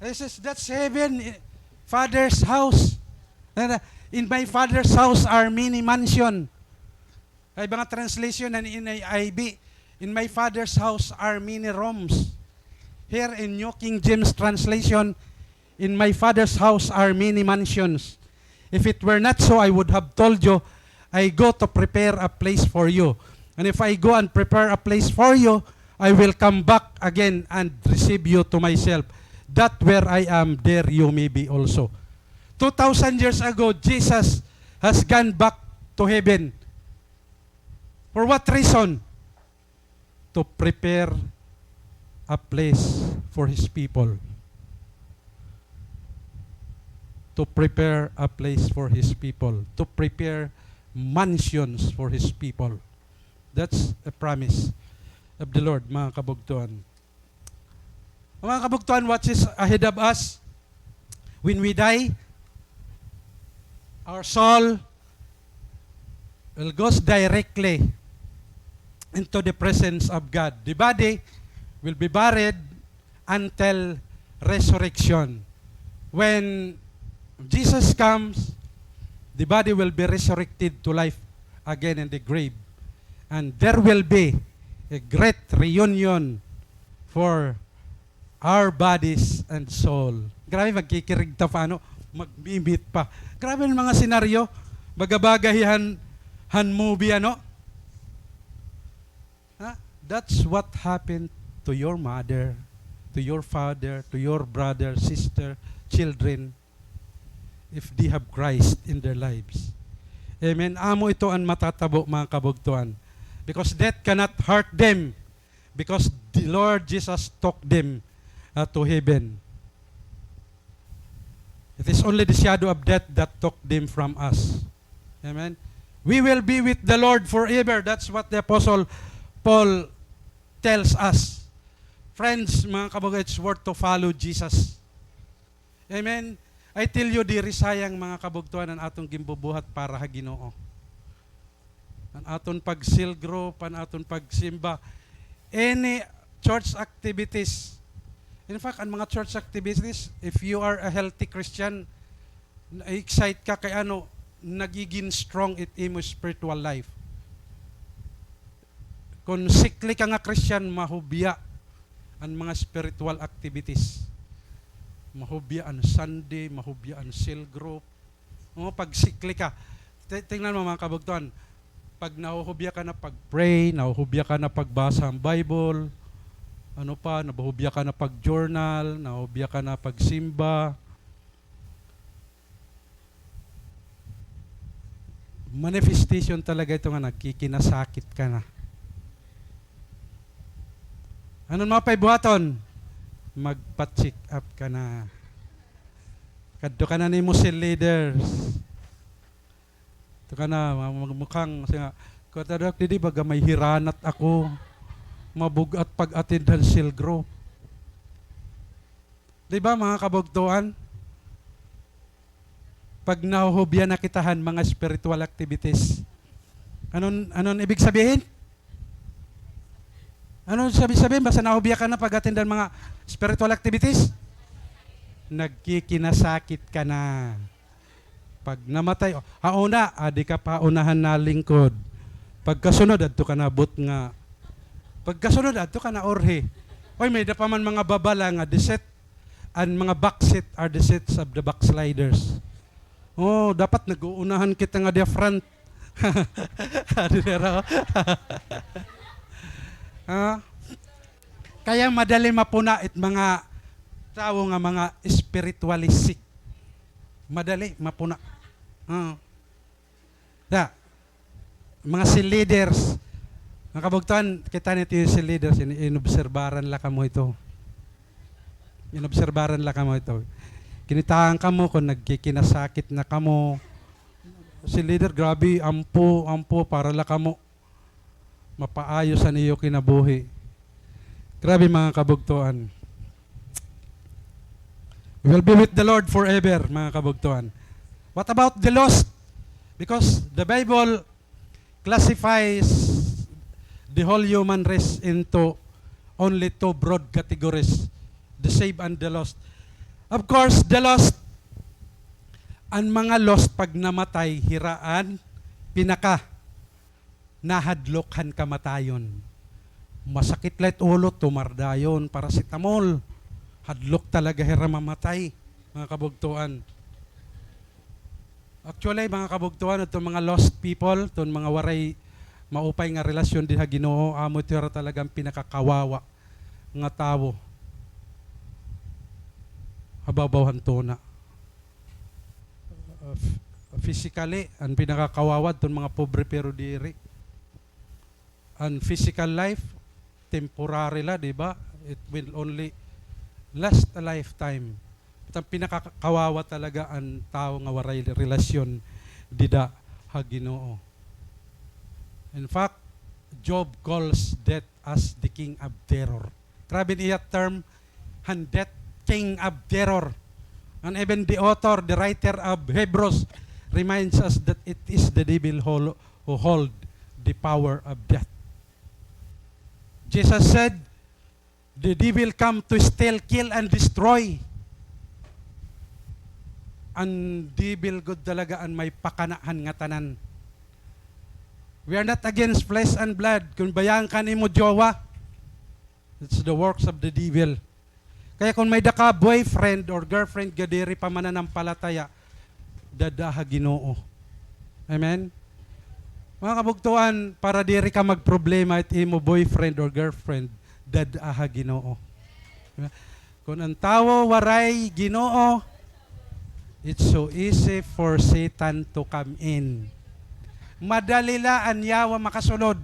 He says, that's heaven, Father's house. In my Father's house are many mansions. Ay mga translation na in NIV, in my Father's house are many rooms. Here in New King James translation, in my Father's house are many mansions. If it were not so, I would have told you, I go to prepare a place for you. And if I go and prepare a place for you, I will come back again and receive you to myself. That where I am, there you may be also. 2,000 years ago, Jesus has gone back to heaven. For what reason? To prepare a place for His people. to prepare a place for His people, to prepare mansions for His people. That's a promise of the Lord, mga kabugtuan. Mga kabugtuan, what is ahead of us? When we die, our soul will go directly into the presence of God. The body will be buried until resurrection. When Jesus comes, the body will be resurrected to life again in the grave. And there will be a great reunion for our bodies and soul. Grabe, magkikirig ta paano, magbibit pa. Grabe yung mga senaryo, bagabagahihan movie, ano? Huh? That's what happened to your mother, to your father, to your brother, sister, children, if they have Christ in their lives. Amen. Amo ito ang matatabo, mga kabugtuan. Because death cannot hurt them. Because the Lord Jesus took them to heaven. It is only the shadow of death that took them from us. Amen. We will be with the Lord forever. That's what the Apostle Paul tells us. Friends, mga kabugtuan, it's worth to follow Jesus. Amen. I tell you, diri sayang mga kabugtuan ang atong gimbubuhat para ha Ginoo. Ang aton pag-silgro, ang aton pagsimba, any church activities. In fact, ang mga church activities, if you are a healthy Christian, na-excite ka kay ano, nagiging strong it imo spiritual life. Kung sickly ka nga Christian, mahubya ang mga spiritual activities. Mahubya ang Sunday, mahubya ang cell group. Pag sickly ka, tingnan mo mga kabugtuan, pag nahuhubya ka na pag-pray, nahuhubya ka na pagbasa ang Bible, ano pa, nahuhubya ka na pag-journal, nahuhubya ka na pagsimba. Manifestation talaga ito nga, nagkikinasakit ka na. Anong mga paibuhaton? Magpa-check up ka na. Kadto ka na ni Muslim leaders. Ito ka na, mukhang, katadok, di baga may hiranat ako, mabugat pag-attend cell group. Di ba mga kabugtuan? Pag nahuhubya na kitahan mga spiritual activities, anon ibig sabihin? Ano sabihin? Basta nahuhubya ka na pag-attend mga spiritual activities? Nagkikinasakit ka na. Pag namatay, hauna, adi ka pa unahan na lingkod. Pagkasunod, adto ka na but nga. Pagkasunod, adto ka na orhe. Oy, may dapaman mga babala nga, the set and mga backseat are the sets of the backsliders. Oh, dapat nag-uunahan kita nga di front. Kaya madali mapuna it mga tao nga mga spiritualistic. Madali mapuna. Mga leaders, mga kabugtuan, kita nito yung leaders, inobserbaran la ka mo ito. Inobserbaran la ka mo ito. Kinitaan ka mo kung nagkikinasakit na ka mo. Si leader, grabe, ampo, para la ka mo mapaayos ang iyo kinabuhi. Grabe mga kabugtuan. We will be with the Lord forever, mga kabugtuan. What about the lost? Because the Bible classifies the whole human race into only two broad categories, the saved and the lost. Of course, the lost, ang mga lost pag namatay, hiraan, pinaka, nahadlokhan kamatayon. Masakit light ulo, tumardayon, paracetamol, hadlok talaga hira mamatay, mga kabugtuan. Actually, mga kabugtuan, itong mga lost people, itong mga waray maupay nga relasyon din ha Ginoo, amo tira talagang pinakakawawa nga tao. Hababawhan to na. Physically, ang pinakakawawad itong mga pobre pero diri. Ang physical life, temporary la, di ba? It will only last a lifetime. At ang pinakakawawa talaga ang tao nga waray relasyon dida ha Ginoo. In fact, Job calls death as the king of terror. Grabe niya term, han death king of terror. And even the author, the writer of Hebrews, reminds us that it is the devil who hold the power of death. Jesus said, the devil come to steal, kill, and destroy. Ang devil good talaga ang may pakanahan nga tanan. We are not against flesh and blood. Kung bayang ka mo jowa, it's the works of the devil. Kaya kung may daka boyfriend or girlfriend gadiri pa mananampalataya, dadaha Ginoo. Amen? Mga kabugtuan, para diri ka magproblema at imo boyfriend or girlfriend, dadaha Ginoo. Kung ang tao waray Ginoo, it's so easy for Satan to come in. Madali la anyawa makasulod.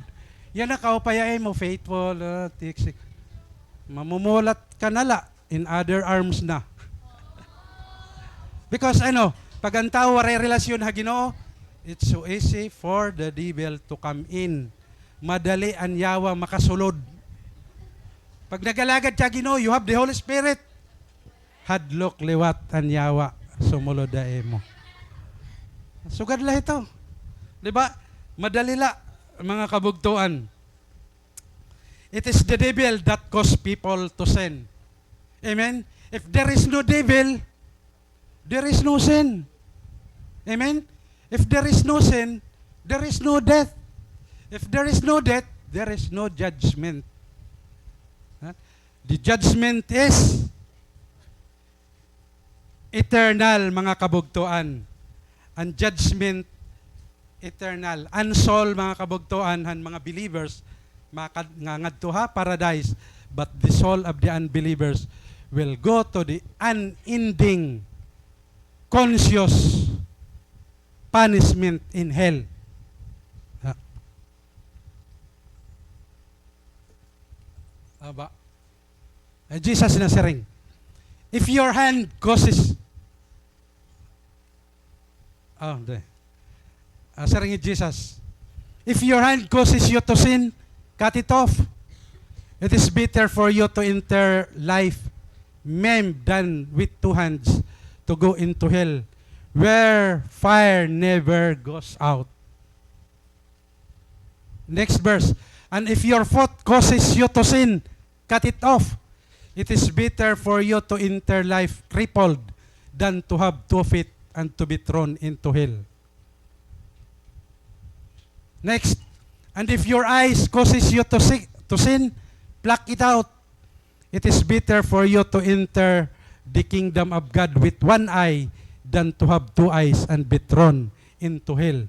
Yan na kaupayain mo, faithful, tiksik. Mamumulat ka nala in other arms na. Because pag ang tao waray relasyon ha Ginoo, it's so easy for the devil to come in. Madali anyawa makasulod. Pag nagalagad ka Ginoo, you have the Holy Spirit. Hadlok liwat anyawa sumulod mo. Sugad la ito. Diba? Madali la, mga kabugtuan. It is the devil that cause people to sin. Amen? If there is no devil, there is no sin. Amen? If there is no sin, there is no death. If there is no death, there is no judgment. The judgment is eternal, mga kabugtuan. Ang judgment eternal. Unsol, mga kabugtuan, han mga believers, ngadto ha paradise, but the soul of the unbelievers will go to the unending conscious punishment in hell. Aba. Jesus na siring. If your hand causes saring Jesus, if your hand causes you to sin, cut it off. It is better for you to enter life maimed than with two hands to go into hell, where fire never goes out. Next verse. And if your foot causes you to sin, cut it off. It is better for you to enter life crippled than to have 2 feet and to be thrown into hell. Next. And if your eyes causes you to sin, pluck it out. It is better for you to enter the kingdom of God with one eye than to have 2 eyes and be thrown into hell,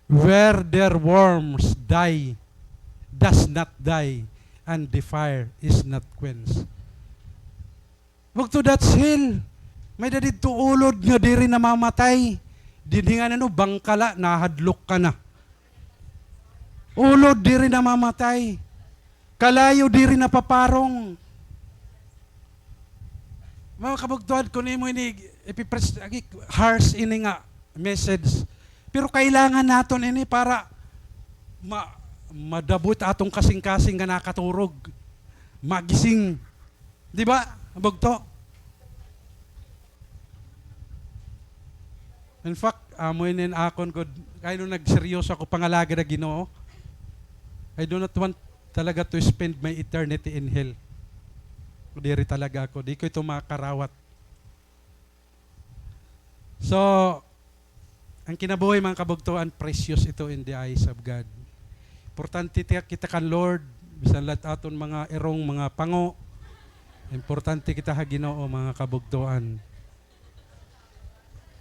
where their worms does not die, and the fire is not quenched. Wag to that's hell. May dadid to ulod nga diri na mamatay. Dini nga bangkala, nahadlok ka na. Ulod diri na mamatay. Kalayo diri na paparong. Mga kabugtuan ko nimo ini ipipres harsh ini nga message. Pero kailangan naton ini para madabot atong kasing-kasing nga nakaturog. Magising. Di ba? Bugto. In fact, amoy akon ko, kaya nung nagseryoso ako pangalaga na Ginoo, I do not want talaga to spend my eternity in hell. Diri talaga ako. Di ko ito makarawat. So, ang kinabuhay mga kabugtuan, precious ito in the eyes of God. Importante kita kan Lord, bisan lahat aton mga erong mga pango. Importante kita ha Ginoo mga kabugtuan.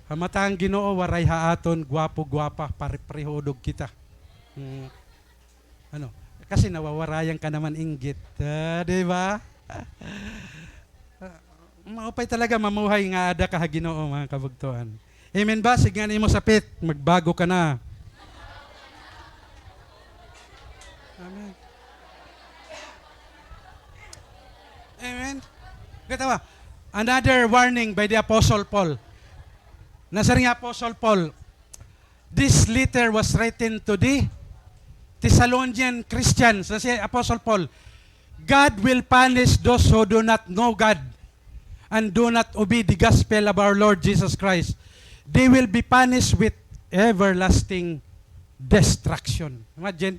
Hamatang Ginoo waray haaton, gwapo-gwapa, pare-prehudog kita. Kasi nawawarayan ka naman inggit. Di ba? Maupay talaga mamuhay nga ada ka ha Ginoo mga kabugtuan. Amen ba? Sige mo sapit, magbago ka na. Amen. Amen. Katawa, Another warning by the Apostle Paul. Nasabi nga Apostle Paul, this letter was written to the Thessalonian Christians. Na si Apostle Paul, God will punish those who do not know God and do not obey the gospel of our Lord Jesus Christ. They will be punished with everlasting destruction. Imagine.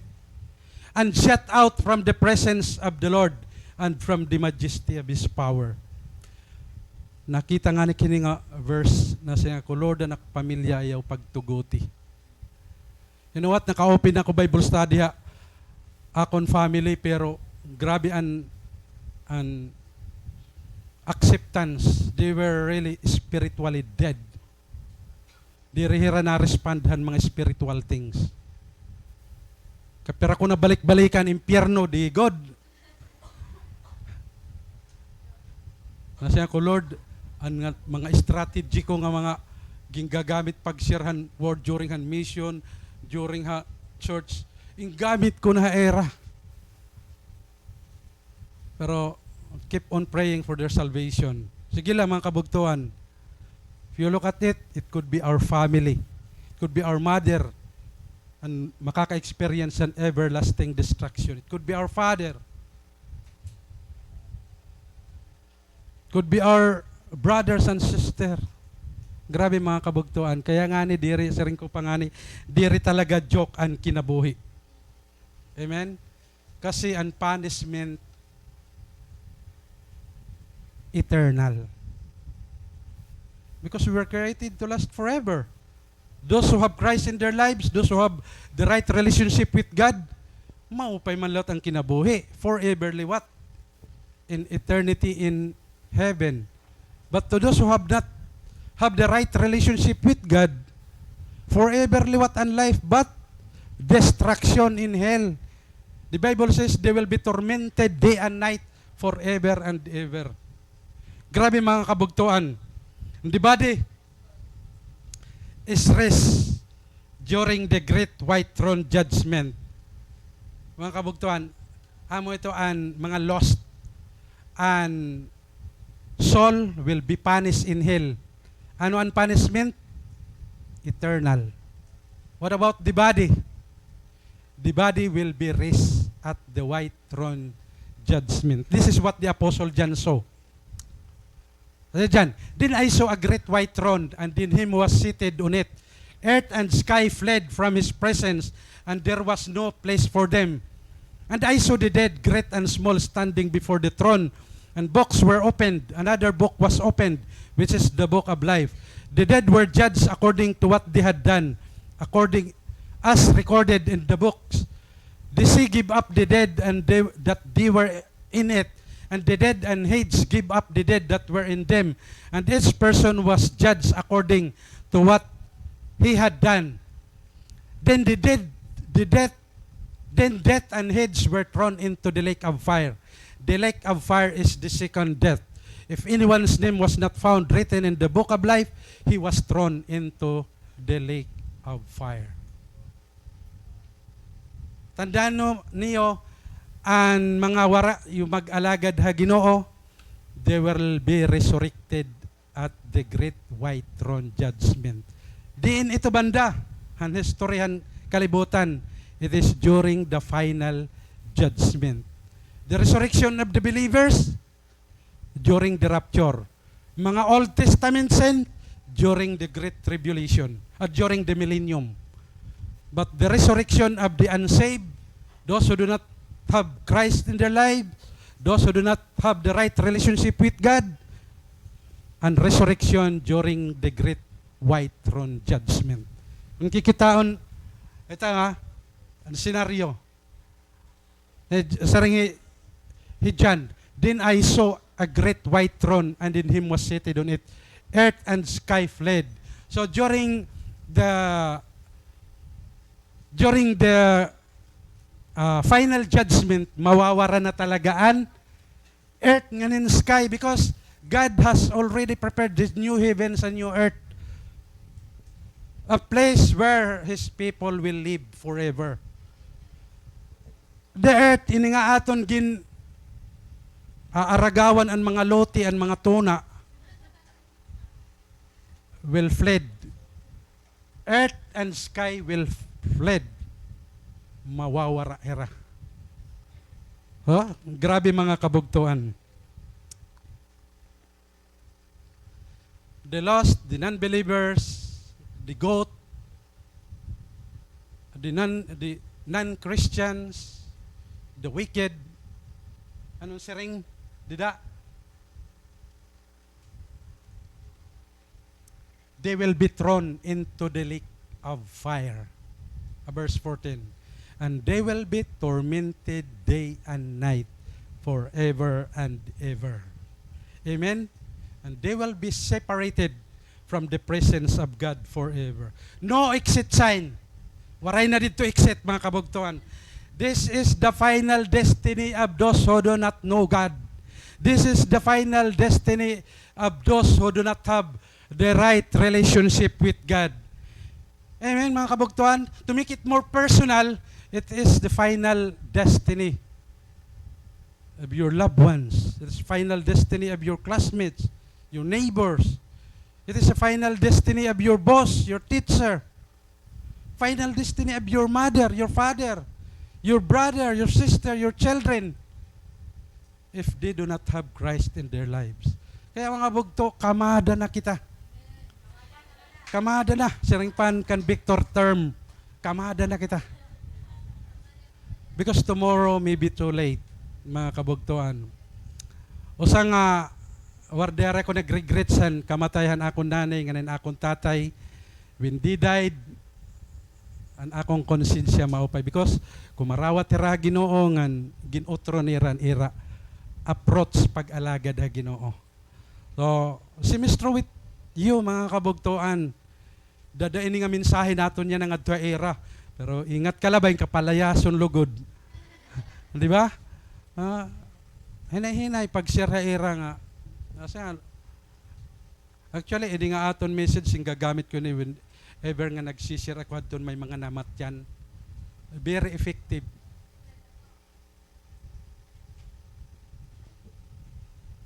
And shut out from the presence of the Lord and from the majesty of His power. Nakita nga ni kini nga verse na siya ko, Lord, anak pamilya ayaw pagtuguti. You know what? Naka-open ako Bible study ha. Akon family, pero grabe an acceptance. They were really spiritually dead. Di rihira na respondhan mga spiritual things. Pero ako na balik-balikan, impyerno, di God. Nasiya ko, Lord, ang mga strategy ko nga mga ginggagamit pag-sharehan word during han mission, during ha church, yung gamit ko na era. Pero keep on praying for their salvation. Sige lang mga kabugtuan. If you look at it, it could be our family. It could be our mother, and makaka-experience an everlasting destruction. It could be our father. It could be our brothers and sister. Grabe mga kabugtuan. Kaya nga ni diri, sa rin ko pa nga ni, diri talaga joke ang kinabuhi. Amen? Kasi ang punishment eternal. Because we were created to last forever. Those who have Christ in their lives, those who have the right relationship with God, maupay man lot ang kinabuhi. Foreverly what? In eternity in heaven. But to those who have not have the right relationship with God, foreverly what an life but destruction in hell. The Bible says they will be tormented day and night forever and ever. Grabe mga kabugtuan. The body is rest during the great white throne judgment. Mga kabugtuan, amo ito ang mga lost and soul will be punished in hell. Ano ang punishment? Eternal. What about the body? The body will be raised at the white throne judgment. This is what the Apostle John saw. Then I saw a great white throne, and in him was seated on it. Earth and sky fled from his presence, and there was no place for them. And I saw the dead, great and small, standing before the throne, and books were opened. Another book was opened, which is the book of life. The dead were judged according to what they had done, according as recorded in the books. The sea gave up the dead and that they were in it, and the dead and Hades gave up the dead that were in them, and each person was judged according to what he had done. Then death and Hades were thrown into the lake of fire. The lake of fire is the second death. If anyone's name was not found written in the book of life, he was thrown into the lake of fire. Tandaan niyo, ang mga wara, yung mag-alagad ha Ginoo, they will be resurrected at the great white throne judgment. Diin ito banda, ang historian kalibutan, it is during the final judgment. The resurrection of the believers, during the rapture. Mga Old Testament saints, during the Great Tribulation, during the millennium. But the resurrection of the unsaved, those who do not have Christ in their lives, those who do not have the right relationship with God, and resurrection during the great white throne judgment. Ang kikitaon, ito nga, ang senaryo. Sarang John, then I saw a great white throne, and in him was seated on it. Earth and sky fled. So during the final judgment, mawawara na talagaan earth and sky, because God has already prepared this new heavens and new earth, a place where His people will live forever. The earth, ini nga aton gin aaragawan ang mga loti, ang mga tuna, will fled. Earth and sky will fled. Mawawara era. Grabe mga kabugtuan. The lost, the non-believers, the goat, the non-Christians, the wicked. Anong siring? Dida? They will be thrown into the lake of fire. Verse 14. And they will be tormented day and night forever and ever. Amen? And they will be separated from the presence of God forever. No exit sign. Waray na dito exit, mga kabugtuan. This is the final destiny of those who do not know God. This is the final destiny of those who do not have the right relationship with God. Amen, mga kabugtuan. To make it more personal, it is the final destiny of your loved ones. It is the final destiny of your classmates, your neighbors. It is the final destiny of your boss, your teacher. Final destiny of your mother, your father, your brother, your sister, your children, if they do not have Christ in their lives. Kaya mga bugto, kamada na kita. Kamada na. Siring pan kan Victor term. Kamada na kita. Because tomorrow may be too late, mga kabugtuan. Usa nga, wardere ko nag-regretsan, kamatayan akong nanay, ngayon akong tatay. When they died, ang akong konsensya maupay. Because kumarawat ira Ginoo ngan ginotro niran ira approach pag-alagad ha Ginoo. So, semestro with you mga kabugtuan. Dadain nga mensahe naton niya ng adto era. Pero ingat ka labay kapalayason lugod. Di ba? Hinay-hinay pag share ha era nga. Actually, hindi nga aton message sing gagamit ko ni ever nga nagsishare ako doon may mga namatyan. Very effective.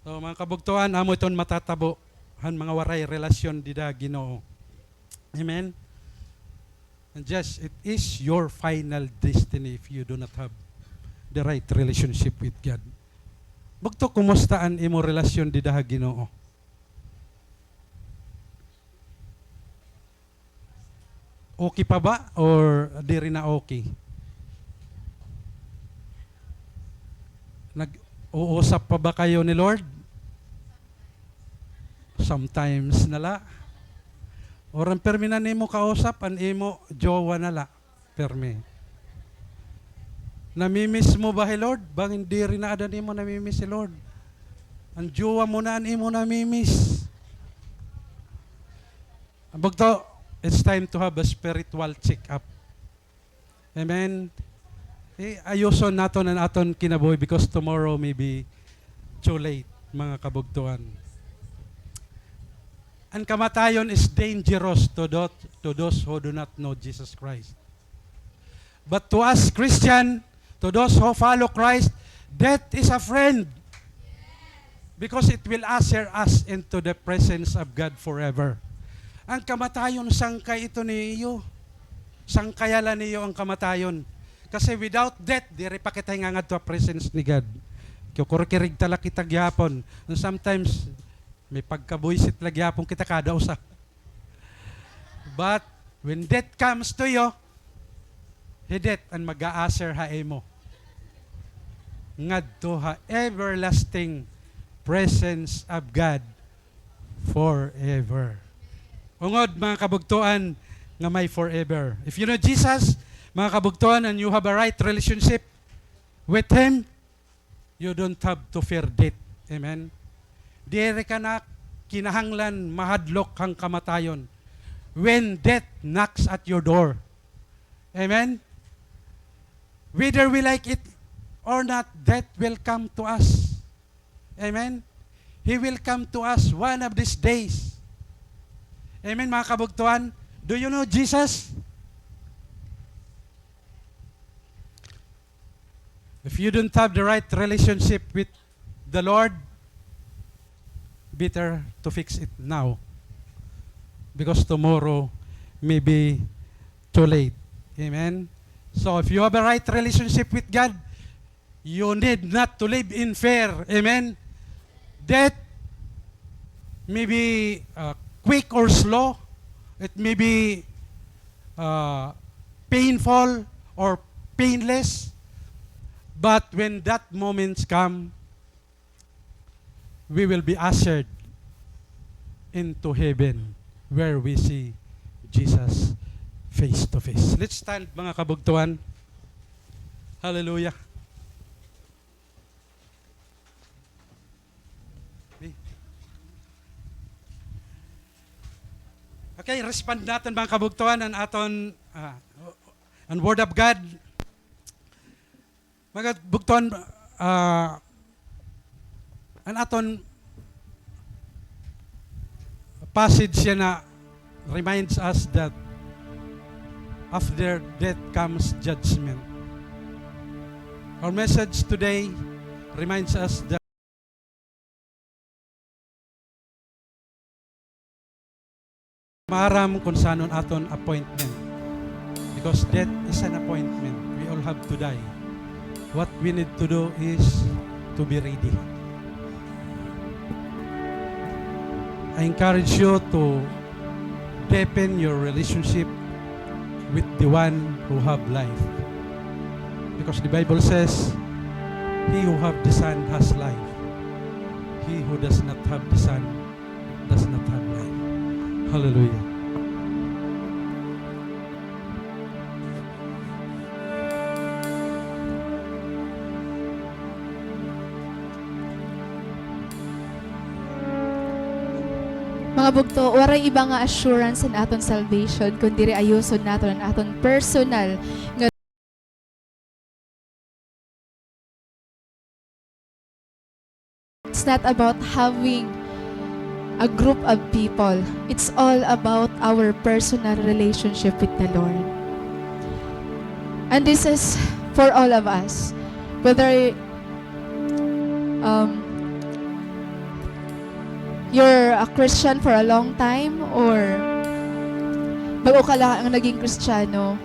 So mga kabugtuan, amo iton matatabo han mga waray relasyon dida Ginoo. Amen. And just it is your final destiny if you do not have the right relationship with God. Bugto kumusta ang imo relasyon dida Ginoo? Okay pa ba or di rin na okay? Nag-uusap pa ba kayo ni Lord? Sometimes nala. Or ang permi na nimo kausap, ang imo jowa nala. Permi. Namimiss mo ba, Lord? Bang hindi rin na ada nimo namimiss si Lord? Ang jowa mo na ang imo namimiss. Bugto, it's time to have a spiritual check-up. Amen? Ayuson naton ang aton kinabuhi because tomorrow may be too late, mga kabugtuan. Ang kamatayon is dangerous to those who do not know Jesus Christ. But to us Christian, to those who follow Christ, death is a friend. Because it will usher us into the presence of God forever. Ang kamatayon, sangkay ito niyo. Sangkayalan niyo ang kamatayon. Kasi without death, di rin pa kita nga to presence ni God. Kukurikirig tala kita gyapon. And sometimes, may pagkabuisit lagi gyapon kita kada usa. But, when death comes to you, death ang mag-aaser hae mo. Ngadto ha everlasting presence of God forever. Ungod mga kabugtuan nga may forever. If you know Jesus, mga kabugtuan, and you have a right relationship with Him, you don't have to fear death. Amen? Dire ka na kinahanglan mahadlok ang kamatayon when death knocks at your door. Amen? Whether we like it or not, death will come to us. Amen? He will come to us one of these days. Amen, mga kabugtuan? Do you know Jesus? If you don't have the right relationship with the Lord, better to fix it now. because tomorrow may be too late. Amen? So if you have a right relationship with God, you need not to live in fear. Amen? Death may be quick or slow. It may be painful or painless. But when that moments come, we will be ushered into heaven where we see Jesus face to face. Let's stand, mga kabugtuan. Hallelujah. Okay, respond natin mga kabugtuan ang aton ang Word of God. Mga kabugtuan, ang aton passage siya na reminds us that after death comes judgment. Our message today reminds us that maram kung saan aton appointment. Because death is an appointment. We all have to die. What we need to do is to be ready. I encourage you to deepen your relationship with the one who have life. Because the Bible says, he who have the Son has life. He who does not have the Son does not have life. Hallelujah. Mga bugto, waray iba nga assurance sa aton salvation kundi ayuson naton ang aton personal nga it's not about having a group of people. It's all about our personal relationship with the Lord. And this is for all of us. Whether you're a Christian for a long time or bago ka lang ang naging Kristiyano,